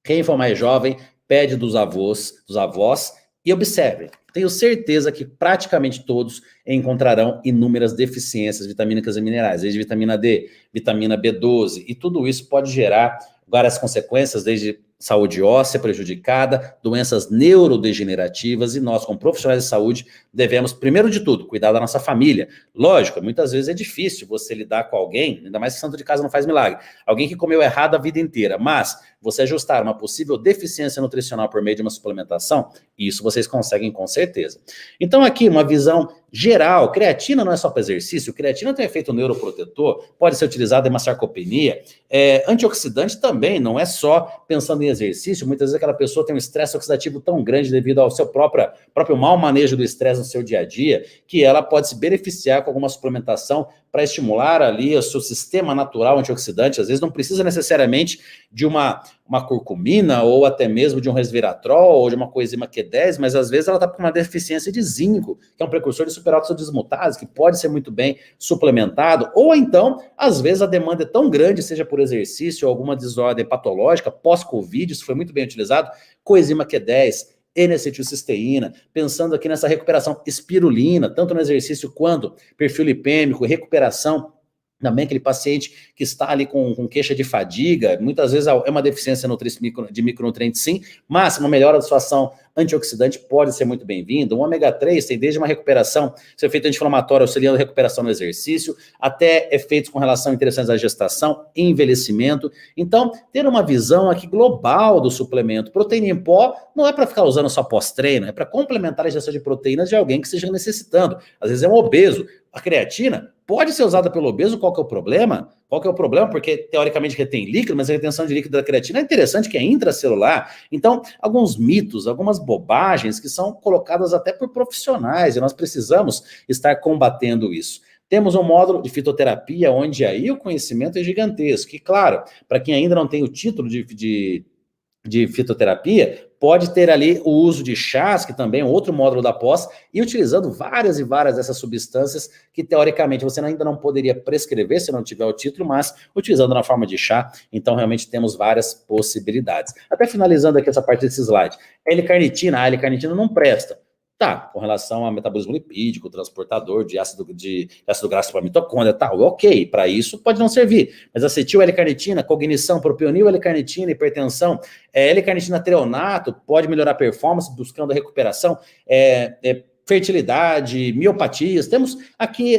Quem for mais jovem, pede dos avós, e observem. Tenho certeza que praticamente todos encontrarão inúmeras deficiências vitamínicas e minerais, desde vitamina D, vitamina B12, e tudo isso pode gerar várias consequências, desde saúde óssea prejudicada, doenças neurodegenerativas, e nós, como profissionais de saúde, devemos, primeiro de tudo, cuidar da nossa família. Lógico, muitas vezes é difícil você lidar com alguém, ainda mais que santo de casa não faz milagre, alguém que comeu errado a vida inteira, mas você ajustar uma possível deficiência nutricional por meio de uma suplementação, isso vocês conseguem com certeza. Então aqui, uma visão geral, creatina não é só para exercício, creatina tem efeito neuroprotetor, pode ser utilizada em uma sarcopenia, antioxidante também, não é só pensando em exercício, muitas vezes aquela pessoa tem um estresse oxidativo tão grande devido ao seu próprio mau manejo do estresse no seu dia a dia, que ela pode se beneficiar com alguma suplementação para estimular ali o seu sistema natural antioxidante. Às vezes não precisa necessariamente de uma curcumina, ou até mesmo de um resveratrol, ou de uma coenzima Q10, mas às vezes ela está com uma deficiência de zinco, que é um precursor de superóxido dismutase, que pode ser muito bem suplementado, ou então, às vezes a demanda é tão grande, seja por exercício ou alguma desordem patológica, pós-Covid, isso foi muito bem utilizado, coenzima Q10, N-acetilcisteína, pensando aqui nessa recuperação, espirulina, tanto no exercício quanto perfil lipêmico, recuperação, também aquele paciente que está ali com queixa de fadiga, muitas vezes é uma deficiência de micronutrientes sim, mas uma melhora da sua ação antioxidante pode ser muito bem-vinda. Um ômega 3 tem desde uma recuperação, seu efeito anti-inflamatório auxiliando a recuperação no exercício, até efeitos com relação interessantes à gestação, envelhecimento. Então, ter uma visão aqui global do suplemento. Proteína em pó não é para ficar usando só pós-treino, é para complementar a ingestão de proteínas de alguém que esteja necessitando. Às vezes é um obeso. A creatina pode ser usada pelo obeso, qual que é o problema? Qual que é o problema? Porque, teoricamente, retém líquido, mas a retenção de líquido da creatina é interessante, que é intracelular. Então, alguns mitos, algumas bobagens que são colocadas até por profissionais, e nós precisamos estar combatendo isso. Temos um módulo de fitoterapia, onde aí o conhecimento é gigantesco. E, claro, para quem ainda não tem o título de fitoterapia, pode ter ali o uso de chás, que também é outro módulo da pós, e utilizando várias e várias dessas substâncias que, teoricamente, você ainda não poderia prescrever se não tiver o título, mas utilizando na forma de chá, então realmente temos várias possibilidades. Até finalizando aqui essa parte desse slide, L-carnitina, a L-carnitina não presta. Tá, com relação ao metabolismo lipídico, transportador de ácido graxo para a mitocôndria, tal, ok, para isso pode não servir. Mas acetil L-carnitina, cognição, propionil L-carnitina, hipertensão, L-carnitina treonato pode melhorar a performance, buscando a recuperação, fertilidade, miopatias, temos aqui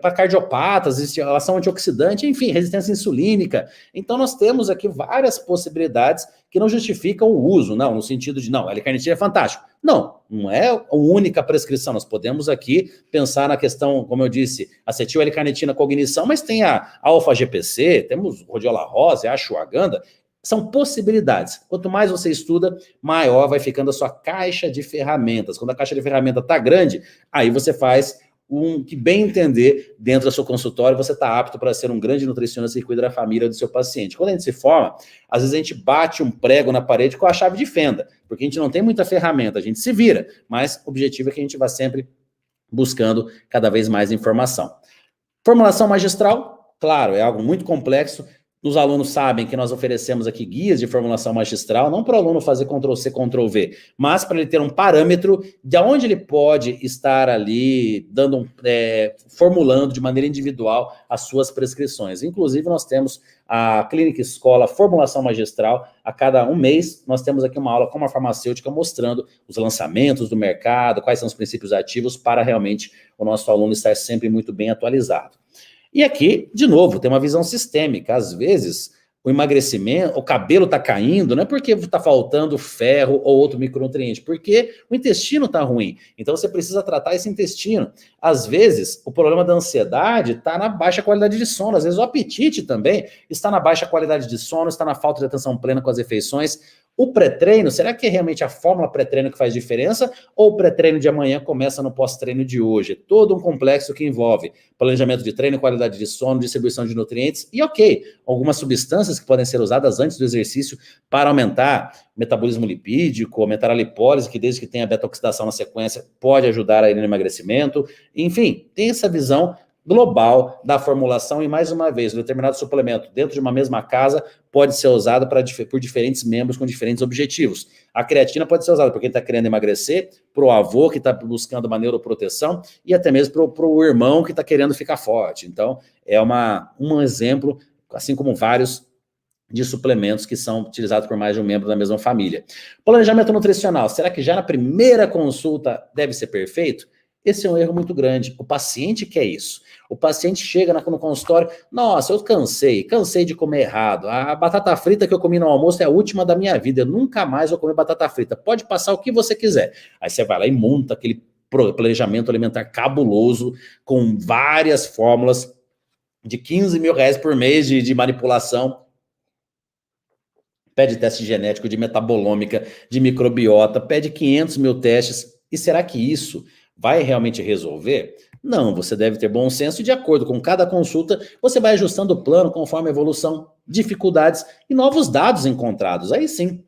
para cardiopatas, ação antioxidante, enfim, resistência insulínica. Então nós temos aqui várias possibilidades que não justificam o uso, não, no sentido de, não, a L-carnitina é fantástico. Não, não é a única prescrição, nós podemos aqui pensar na questão, como eu disse, acetil L-carnitina cognição, mas tem a alfa-GPC, temos rodiola rosa, a ashwagandha. São possibilidades. Quanto mais você estuda, maior vai ficando a sua caixa de ferramentas. Quando a caixa de ferramentas está grande, aí você faz um que bem entender dentro do seu consultório, você está apto para ser um grande nutricionista que cuida da família do seu paciente. Quando a gente se forma, às vezes a gente bate um prego na parede com a chave de fenda, porque a gente não tem muita ferramenta, a gente se vira, mas o objetivo é que a gente vá sempre buscando cada vez mais informação. Formulação magistral, claro, é algo muito complexo. Os alunos sabem que nós oferecemos aqui guias de formulação magistral, não para o aluno fazer Ctrl+C, Ctrl+V, mas para ele ter um parâmetro de onde ele pode estar ali formulando de maneira individual as suas prescrições. Inclusive, nós temos a Clínica Escola Formulação Magistral. A cada um mês, nós temos aqui uma aula com uma farmacêutica mostrando os lançamentos do mercado, quais são os princípios ativos para realmente o nosso aluno estar sempre muito bem atualizado. E aqui, de novo, tem uma visão sistêmica. Às vezes, o emagrecimento, o cabelo está caindo, não é porque está faltando ferro ou outro micronutriente, porque o intestino está ruim. Então, você precisa tratar esse intestino. Às vezes, o problema da ansiedade está na baixa qualidade de sono. Às vezes, o apetite também está na baixa qualidade de sono, está na falta de atenção plena com as refeições. O pré-treino, será que é realmente a fórmula pré-treino que faz diferença? Ou o pré-treino de amanhã começa no pós-treino de hoje? É todo um complexo que envolve planejamento de treino, qualidade de sono, distribuição de nutrientes e, algumas substâncias que podem ser usadas antes do exercício para aumentar o metabolismo lipídico, aumentar a lipólise, que desde que tenha beta-oxidação na sequência, pode ajudar aí no emagrecimento. Enfim, tem essa visão global da formulação e, mais uma vez, um determinado suplemento dentro de uma mesma casa pode ser usado por diferentes membros com diferentes objetivos. A creatina pode ser usada por quem está querendo emagrecer, para o avô que está buscando uma neuroproteção e até mesmo para o irmão que está querendo ficar forte. Então, é um exemplo, assim como vários de suplementos que são utilizados por mais de um membro da mesma família. Planejamento nutricional, será que já na primeira consulta deve ser perfeito? Esse é um erro muito grande. O paciente quer isso. O paciente chega no consultório, nossa, eu cansei de comer errado. A batata frita que eu comi no almoço é a última da minha vida. Eu nunca mais vou comer batata frita. Pode passar o que você quiser. Aí você vai lá e monta aquele planejamento alimentar cabuloso, com várias fórmulas de 15 mil reais por mês de manipulação. Pede teste genético, de metabolômica, de microbiota, pede 500 mil testes. E será que isso vai realmente resolver? Não, você deve ter bom senso e, de acordo com cada consulta, você vai ajustando o plano conforme a evolução, dificuldades e novos dados encontrados. Aí sim,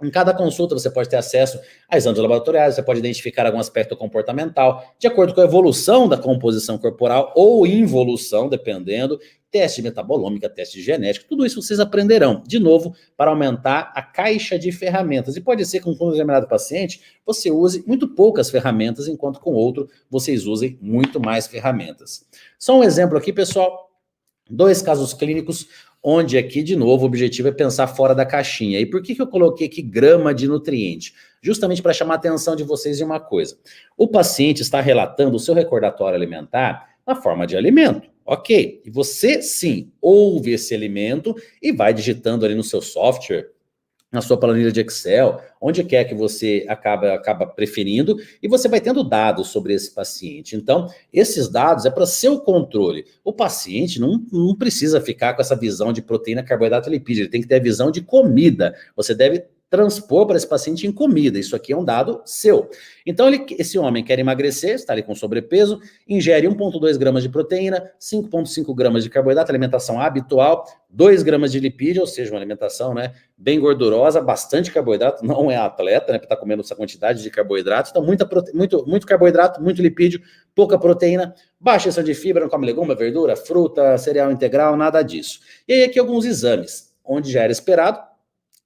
em cada consulta você pode ter acesso a exames laboratoriais, você pode identificar algum aspecto comportamental, de acordo com a evolução da composição corporal ou involução, dependendo, teste metabolômica, teste genético, tudo isso vocês aprenderão, de novo, para aumentar a caixa de ferramentas. E pode ser que com um determinado paciente você use muito poucas ferramentas, enquanto com outro vocês usem muito mais ferramentas. Só um exemplo aqui, pessoal, 2 casos clínicos, onde aqui, de novo, o objetivo é pensar fora da caixinha. E por que eu coloquei aqui grama de nutriente? Justamente para chamar a atenção de vocês de uma coisa. O paciente está relatando o seu recordatório alimentar na forma de alimento. Ok, e você sim ouve esse alimento e vai digitando ali no seu software, na sua planilha de Excel, onde quer que você acaba preferindo, e você vai tendo dados sobre esse paciente. Então, esses dados é para seu controle. O paciente não precisa ficar com essa visão de proteína, carboidrato e lipídio, ele tem que ter a visão de comida. Você deve transpor para esse paciente em comida. Isso aqui é um dado seu. Então, esse homem quer emagrecer, está ali com sobrepeso, ingere 1,2 gramas de proteína, 5,5 gramas de carboidrato, alimentação habitual, 2 gramas de lipídio, ou seja, uma alimentação, né, bem gordurosa, bastante carboidrato, não é atleta, né, para estar comendo essa quantidade de carboidrato. Então, muito carboidrato, muito lipídio, pouca proteína, baixa exceção de fibra, não come legume, verdura, fruta, cereal integral, nada disso. E aí aqui alguns exames, onde já era esperado,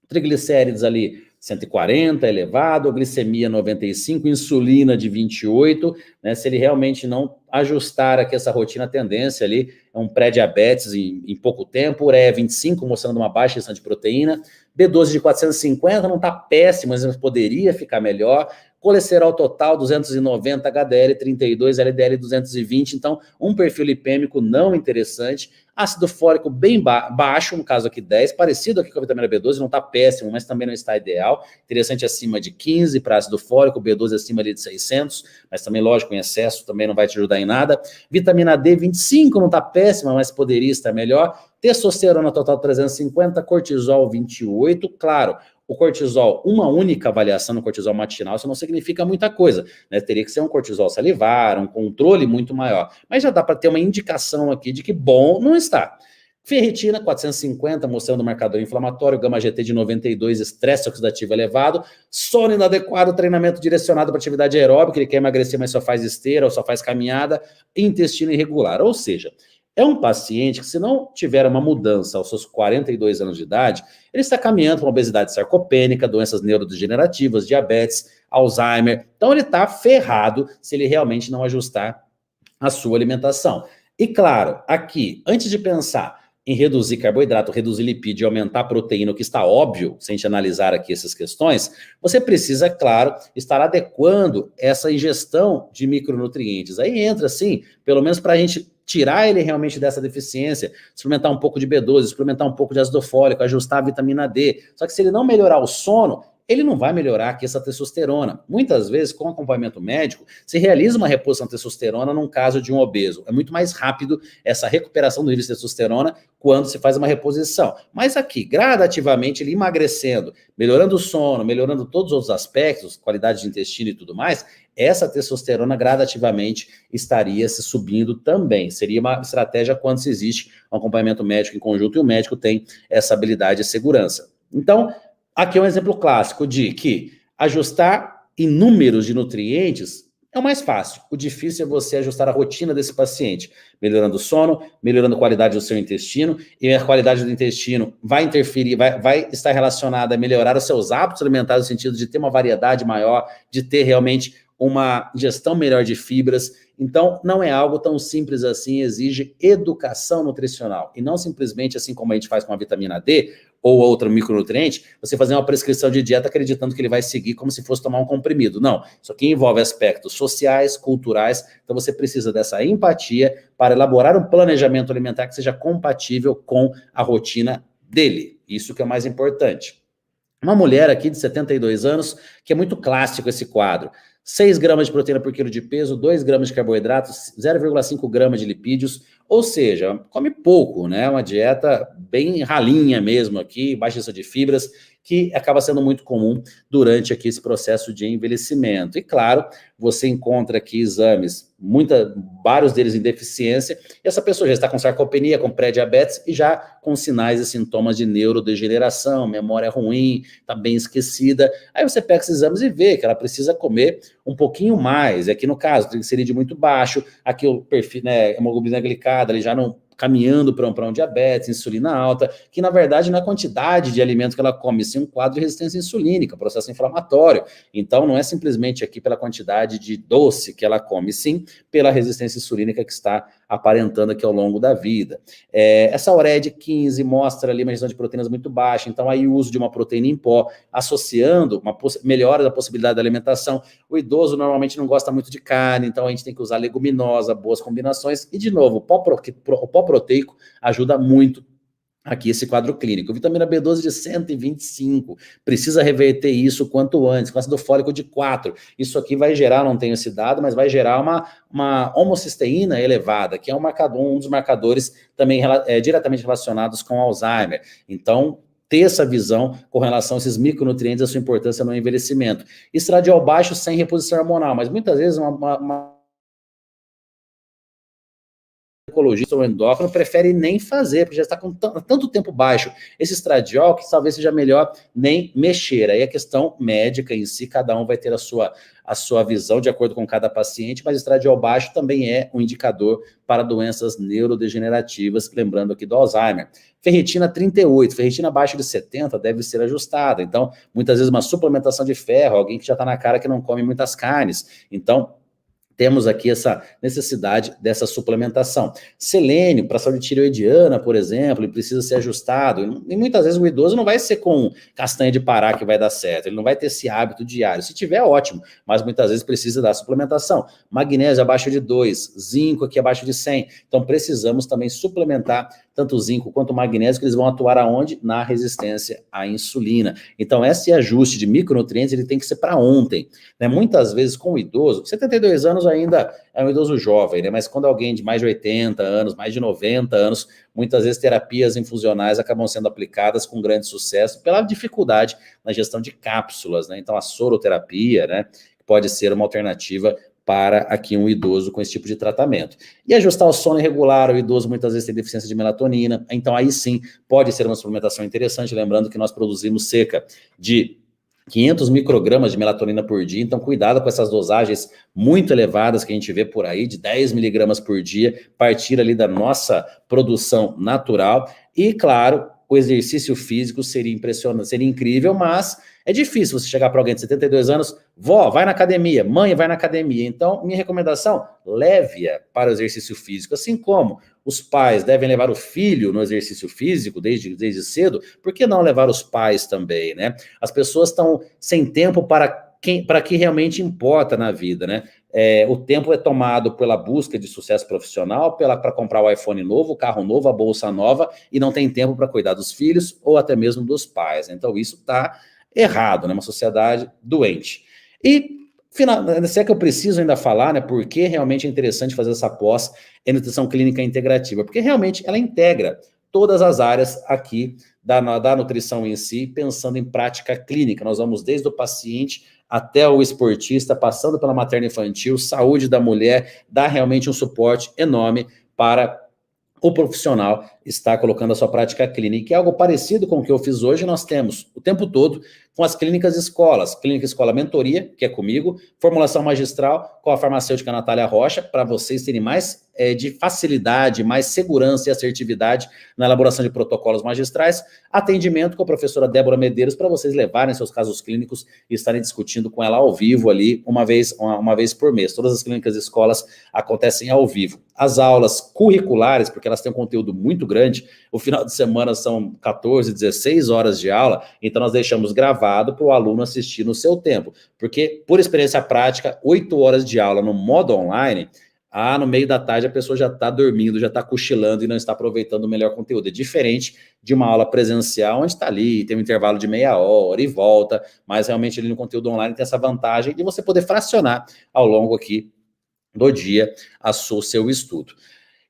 triglicérides ali 140, elevado, glicemia 95, insulina de 28, né? Se ele realmente não ajustar aqui essa rotina, a tendência ali é um pré-diabetes em pouco tempo, ureia 25, mostrando uma baixa exceção de proteína, B12 de 450, não está péssimo, mas poderia ficar melhor, colesterol total 290, HDL 32, LDL 220, então um perfil lipêmico não interessante, ácido fólico bem baixo, no caso aqui 10, parecido aqui com a vitamina B12, não está péssimo, mas também não está ideal, interessante acima de 15 para ácido fólico, B12 acima ali de 600, mas também lógico, em excesso também não vai te ajudar em nada, vitamina D 25 não está péssima, mas poderia estar melhor, testosterona total 350, cortisol 28, claro, o cortisol, uma única avaliação no cortisol matinal, isso não significa muita coisa, né? Teria que ser um cortisol salivar, um controle muito maior. Mas já dá para ter uma indicação aqui de que bom não está. Ferritina, 450, mostrando o marcador inflamatório, gama-GT de 92, estresse oxidativo elevado, sono inadequado, treinamento direcionado para atividade aeróbica, ele quer emagrecer, mas só faz esteira ou só faz caminhada, intestino irregular, ou seja, é um paciente que, se não tiver uma mudança aos seus 42 anos de idade, ele está caminhando para uma obesidade sarcopênica, doenças neurodegenerativas, diabetes, Alzheimer. Então, ele está ferrado se ele realmente não ajustar a sua alimentação. E, claro, aqui, antes de pensar em reduzir carboidrato, reduzir lipídio e aumentar a proteína, o que está óbvio, se a gente analisar aqui essas questões, você precisa, claro, estar adequando essa ingestão de micronutrientes. Aí entra, sim, pelo menos para a gente tirar ele realmente dessa deficiência, suplementar um pouco de B12, suplementar um pouco de ácido fólico, ajustar a vitamina D. Só que se ele não melhorar o sono, ele não vai melhorar aqui essa testosterona. Muitas vezes, com acompanhamento médico, se realiza uma reposição de testosterona num caso de um obeso. É muito mais rápido essa recuperação do nível de testosterona quando se faz uma reposição. Mas aqui, gradativamente, ele emagrecendo, melhorando o sono, melhorando todos os outros aspectos, qualidade de intestino e tudo mais, essa testosterona gradativamente estaria se subindo também. Seria uma estratégia quando se existe um acompanhamento médico em conjunto e o médico tem essa habilidade e segurança. Então, aqui é um exemplo clássico de que ajustar em números de nutrientes é o mais fácil. O difícil é você ajustar a rotina desse paciente, melhorando o sono, melhorando a qualidade do seu intestino, e a qualidade do intestino vai interferir, vai estar relacionada a melhorar os seus hábitos alimentares, no sentido de ter uma variedade maior, de ter realmente uma ingestão melhor de fibras. Então, não é algo tão simples assim, exige educação nutricional, e não simplesmente assim como a gente faz com a vitamina D, ou outro micronutriente, você fazer uma prescrição de dieta acreditando que ele vai seguir como se fosse tomar um comprimido. Não, isso aqui envolve aspectos sociais, culturais, então você precisa dessa empatia para elaborar um planejamento alimentar que seja compatível com a rotina dele. Isso que é o mais importante. Uma mulher aqui de 72 anos, que é muito clássico esse quadro. 6 gramas de proteína por quilo de peso, 2 gramas de carboidratos, 0,5 gramas de lipídios, ou seja, come pouco, né? Uma dieta bem ralinha mesmo aqui, baixa de fibras, que acaba sendo muito comum durante aqui esse processo de envelhecimento. E claro, você encontra aqui exames, vários deles em deficiência, e essa pessoa já está com sarcopenia, com pré-diabetes e já com sinais e sintomas de neurodegeneração, memória ruim, está bem esquecida. Aí você pega esses exames e vê que ela precisa comer um pouquinho mais. Aqui no caso, triglicerídeo muito baixo, aqui o perfil, né, hemoglobina glicada, ali já não caminhando para um diabetes, insulina alta, que na verdade não é a quantidade de alimento que ela come, sim um quadro de resistência insulínica, processo inflamatório. Então não é simplesmente aqui pela quantidade de doce que ela come, sim pela resistência insulínica que está aparentando aqui ao longo da vida. Essa ureia de 15 mostra ali uma ingestão de proteínas muito baixa, então aí o uso de uma proteína em pó, associando uma melhora da possibilidade da alimentação. O idoso normalmente não gosta muito de carne, então a gente tem que usar leguminosa, boas combinações, e de novo, o pó proteico ajuda muito aqui esse quadro clínico. Vitamina B12 de 125, precisa reverter isso quanto antes, com ácido fólico de 4. Isso aqui vai gerar, não tenho esse dado, mas vai gerar uma homocisteína elevada, que é um dos marcadores também diretamente relacionados com Alzheimer. Então, ter essa visão com relação a esses micronutrientes, a sua importância no envelhecimento. Estradiol baixo sem reposição hormonal, mas muitas vezes uma oncologista ou endócrino prefere nem fazer, porque já está com tanto tempo baixo esse estradiol que talvez seja melhor nem mexer. Aí a questão médica em si, cada um vai ter a sua visão de acordo com cada paciente, mas estradiol baixo também é um indicador para doenças neurodegenerativas, lembrando aqui do Alzheimer. Ferritina 38, ferritina abaixo de 70 deve ser ajustada. Então, muitas vezes uma suplementação de ferro, alguém que já está na cara que não come muitas carnes. Então, temos aqui essa necessidade dessa suplementação. Selênio, para a saúde tireoidiana, por exemplo, ele precisa ser ajustado, e muitas vezes o idoso não vai ser com castanha de Pará que vai dar certo, ele não vai ter esse hábito diário. Se tiver, ótimo, mas muitas vezes precisa da suplementação. Magnésio abaixo de 2, zinco aqui abaixo de 100, então precisamos também suplementar tanto o zinco quanto o magnésio, que eles vão atuar aonde? Na resistência à insulina. Então, esse ajuste de micronutrientes, ele tem que ser para ontem, né? Muitas vezes com o idoso, 72 anos ainda é um idoso jovem, né? Mas quando alguém de mais de 80 anos, mais de 90 anos, muitas vezes terapias infusionais acabam sendo aplicadas com grande sucesso pela dificuldade na gestão de cápsulas, né? Então, a soroterapia, né, pode ser uma alternativa para aqui um idoso com esse tipo de tratamento. E ajustar o sono irregular, o idoso muitas vezes tem deficiência de melatonina, então aí sim pode ser uma suplementação interessante, lembrando que nós produzimos cerca de 500 microgramas de melatonina por dia, então cuidado com essas dosagens muito elevadas que a gente vê por aí, de 10 miligramas por dia, partir ali da nossa produção natural, e claro, o exercício físico seria impressionante, seria incrível, mas é difícil você chegar para alguém de 72 anos, vó, vai na academia, mãe, vai na academia. Então, minha recomendação, leve-a para o exercício físico, assim como os pais devem levar o filho no exercício físico desde cedo, por que não levar os pais também, né? As pessoas estão sem tempo para que realmente importa na vida, né? O tempo é tomado pela busca de sucesso profissional, para comprar o iPhone novo, o carro novo, a bolsa nova, e não tem tempo para cuidar dos filhos ou até mesmo dos pais. Então isso está errado, né? Uma sociedade doente. E, se é que eu preciso ainda falar, né, por que realmente é interessante fazer essa pós em nutrição clínica integrativa? Porque realmente ela integra todas as áreas aqui da nutrição em si, pensando em prática clínica. Nós vamos desde o paciente até o esportista, passando pela materno infantil, saúde da mulher, dá realmente um suporte enorme para o profissional está colocando a sua prática clínica. E algo parecido com o que eu fiz hoje, nós temos o tempo todo com as clínicas escolas. Clínica Escola Mentoria, que é comigo, formulação magistral com a farmacêutica Natália Rocha, para vocês terem mais de facilidade, mais segurança e assertividade na elaboração de protocolos magistrais. Atendimento com a professora Débora Medeiros, para vocês levarem seus casos clínicos e estarem discutindo com ela ao vivo ali, uma vez por mês. Todas as clínicas escolas acontecem ao vivo. As aulas curriculares, porque elas têm um conteúdo muito grande, o final de semana são 14, 16 horas de aula, então nós deixamos gravado para o aluno assistir no seu tempo, porque, por experiência prática, 8 horas de aula no modo online, no meio da tarde a pessoa já está dormindo, já está cochilando e não está aproveitando o melhor conteúdo. É diferente de uma aula presencial, onde está ali, tem um intervalo de meia hora e volta, mas realmente ali no conteúdo online tem essa vantagem de você poder fracionar ao longo aqui do dia o seu estudo.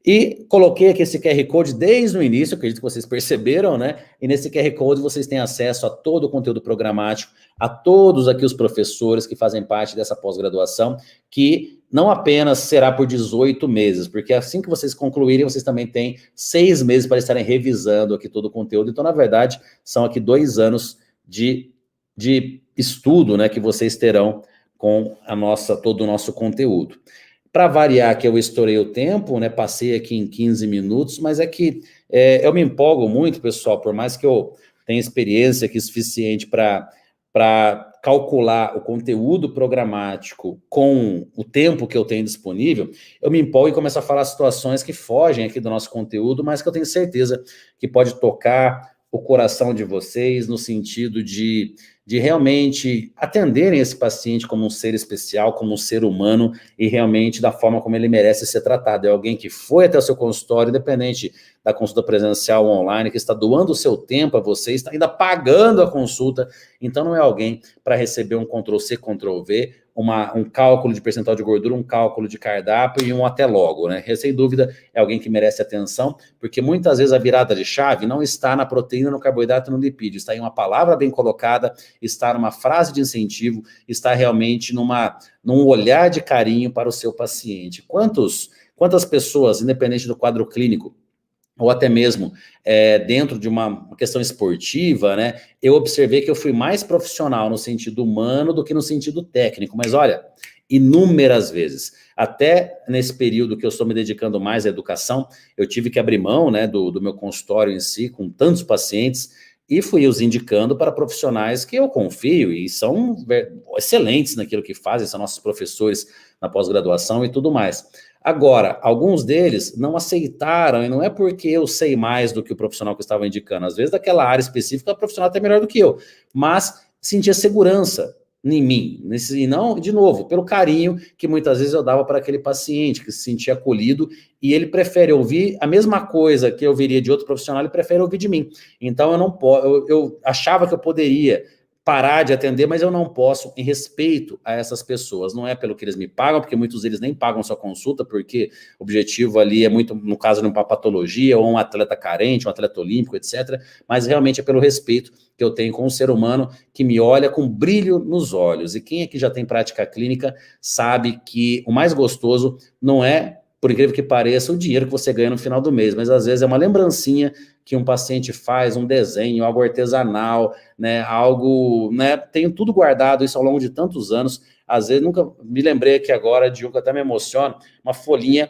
E coloquei aqui esse QR Code desde o início, acredito que vocês perceberam, né? E nesse QR Code vocês têm acesso a todo o conteúdo programático, a todos aqui os professores que fazem parte dessa pós-graduação, que não apenas será por 18 meses, porque assim que vocês concluírem, vocês também têm 6 meses para estarem revisando aqui todo o conteúdo. Então, na verdade, são aqui 2 anos de estudo, né, que vocês terão com todo o nosso conteúdo. Para variar que eu estourei o tempo, né, passei aqui em 15 minutos, mas é que eu me empolgo muito, pessoal, por mais que eu tenha experiência aqui suficiente para calcular o conteúdo programático com o tempo que eu tenho disponível, eu me empolgo e começo a falar situações que fogem aqui do nosso conteúdo, mas que eu tenho certeza que pode tocar o coração de vocês no sentido de realmente atenderem esse paciente como um ser especial, como um ser humano e realmente da forma como ele merece ser tratado. É alguém que foi até o seu consultório, independente da consulta presencial ou online, que está doando o seu tempo a você, está ainda pagando a consulta, então não é alguém para receber um Ctrl+C, Ctrl+V, um cálculo de percentual de gordura, um cálculo de cardápio e um até logo, né? Sem dúvida, é alguém que merece atenção, porque muitas vezes a virada de chave não está na proteína, no carboidrato, no lipídio, está em uma palavra bem colocada, está numa frase de incentivo, está realmente num olhar de carinho para o seu paciente. Quantas pessoas, independente do quadro clínico, ou até mesmo dentro de uma questão esportiva, né, eu observei que eu fui mais profissional no sentido humano do que no sentido técnico, mas olha, inúmeras vezes, até nesse período que eu estou me dedicando mais à educação, eu tive que abrir mão, né, do meu consultório em si, com tantos pacientes, e fui os indicando para profissionais que eu confio e são excelentes naquilo que fazem, são nossos professores na pós-graduação e tudo mais. Agora, alguns deles não aceitaram, e não é porque eu sei mais do que o profissional que eu estava indicando, às vezes daquela área específica o profissional até melhor do que eu, mas sentia segurança em mim, e não, de novo, pelo carinho que muitas vezes eu dava para aquele paciente, que se sentia acolhido, e ele prefere ouvir a mesma coisa que eu ouviria de outro profissional, ele prefere ouvir de mim. Então eu achava que eu poderia parar de atender, mas eu não posso, em respeito a essas pessoas. Não é pelo que eles me pagam, porque muitos deles nem pagam sua consulta, porque o objetivo ali é muito, no caso de uma patologia, ou um atleta carente, um atleta olímpico, etc., mas realmente é pelo respeito que eu tenho com um ser humano que me olha com brilho nos olhos. E quem aqui já tem prática clínica sabe que o mais gostoso não é, por incrível que pareça, o dinheiro que você ganha no final do mês, mas às vezes é uma lembrancinha que um paciente faz, um desenho, algo artesanal, né, algo, né, tenho tudo guardado isso ao longo de tantos anos, às vezes nunca me lembrei aqui agora de um que até me emociona, uma folhinha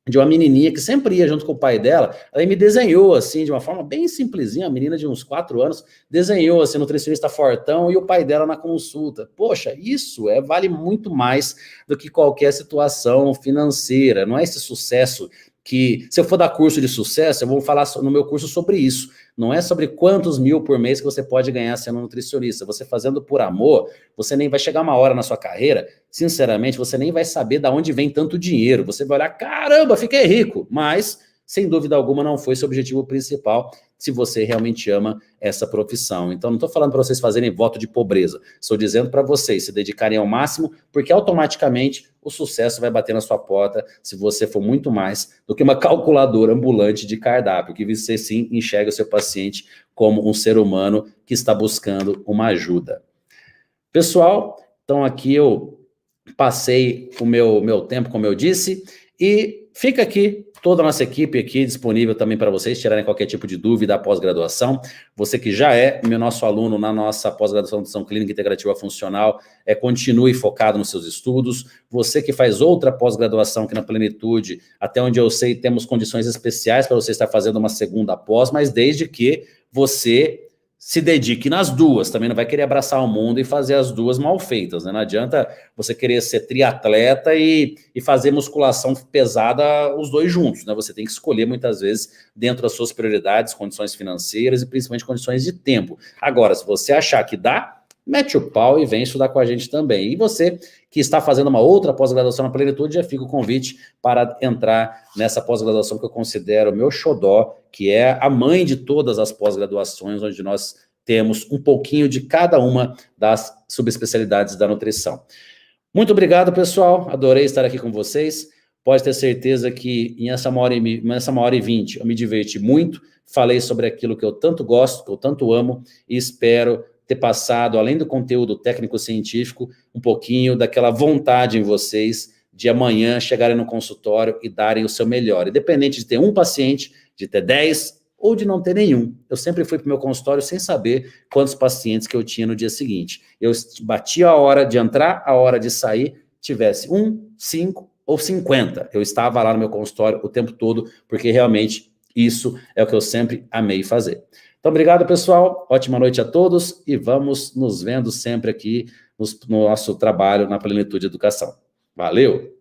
de uma menininha que sempre ia junto com o pai dela, ela me desenhou assim, de uma forma bem simplesinha, a menina de uns 4 anos, desenhou assim, nutricionista fortão e o pai dela na consulta. Poxa, isso vale muito mais do que qualquer situação financeira, não é esse sucesso que, se eu for dar curso de sucesso, eu vou falar no meu curso sobre isso, não é sobre quantos mil por mês que você pode ganhar sendo nutricionista, você fazendo por amor, você nem vai chegar uma hora na sua carreira, sinceramente, você nem vai saber de onde vem tanto dinheiro, você vai olhar, caramba, fiquei rico, mas, sem dúvida alguma, não foi seu objetivo principal, se você realmente ama essa profissão. Então, não estou falando para vocês fazerem voto de pobreza, estou dizendo para vocês se dedicarem ao máximo, porque automaticamente o sucesso vai bater na sua porta se você for muito mais do que uma calculadora ambulante de cardápio, que você sim enxerga o seu paciente como um ser humano que está buscando uma ajuda. Pessoal, então aqui eu passei o meu tempo, como eu disse, e fica aqui toda a nossa equipe aqui disponível também para vocês tirarem qualquer tipo de dúvida à pós-graduação. Você que já é nosso aluno na nossa pós-graduação de nutrição clínica integrativa funcional, continue focado nos seus estudos. Você que faz outra pós-graduação aqui na Plenitude, até onde eu sei, temos condições especiais para você estar fazendo uma segunda pós, mas desde que você se dedique nas duas, também não vai querer abraçar o mundo e fazer as duas mal feitas, né? Não adianta você querer ser triatleta e fazer musculação pesada os dois juntos, né? Você tem que escolher muitas vezes dentro das suas prioridades, condições financeiras e principalmente condições de tempo. Agora, se você achar que dá, mete o pau e vem estudar com a gente também. E você que está fazendo uma outra pós-graduação na Plenitude, já fica o convite para entrar nessa pós-graduação que eu considero o meu xodó, que é a mãe de todas as pós-graduações, onde nós temos um pouquinho de cada uma das subespecialidades da nutrição. Muito obrigado, pessoal. Adorei estar aqui com vocês. Pode ter certeza que nessa 1h20 eu me diverti muito, falei sobre aquilo que eu tanto gosto, que eu tanto amo, e espero ter passado, além do conteúdo técnico-científico, um pouquinho daquela vontade em vocês de amanhã chegarem no consultório e darem o seu melhor. Independente de ter um paciente, de ter 10 ou de não ter nenhum. Eu sempre fui para o meu consultório sem saber quantos pacientes que eu tinha no dia seguinte. Eu batia a hora de entrar, a hora de sair, tivesse 1, 5 ou 50. Eu estava lá no meu consultório o tempo todo, porque realmente isso é o que eu sempre amei fazer. Então, obrigado, pessoal. Ótima noite a todos e vamos nos vendo sempre aqui no nosso trabalho na Plenitude Educação. Valeu!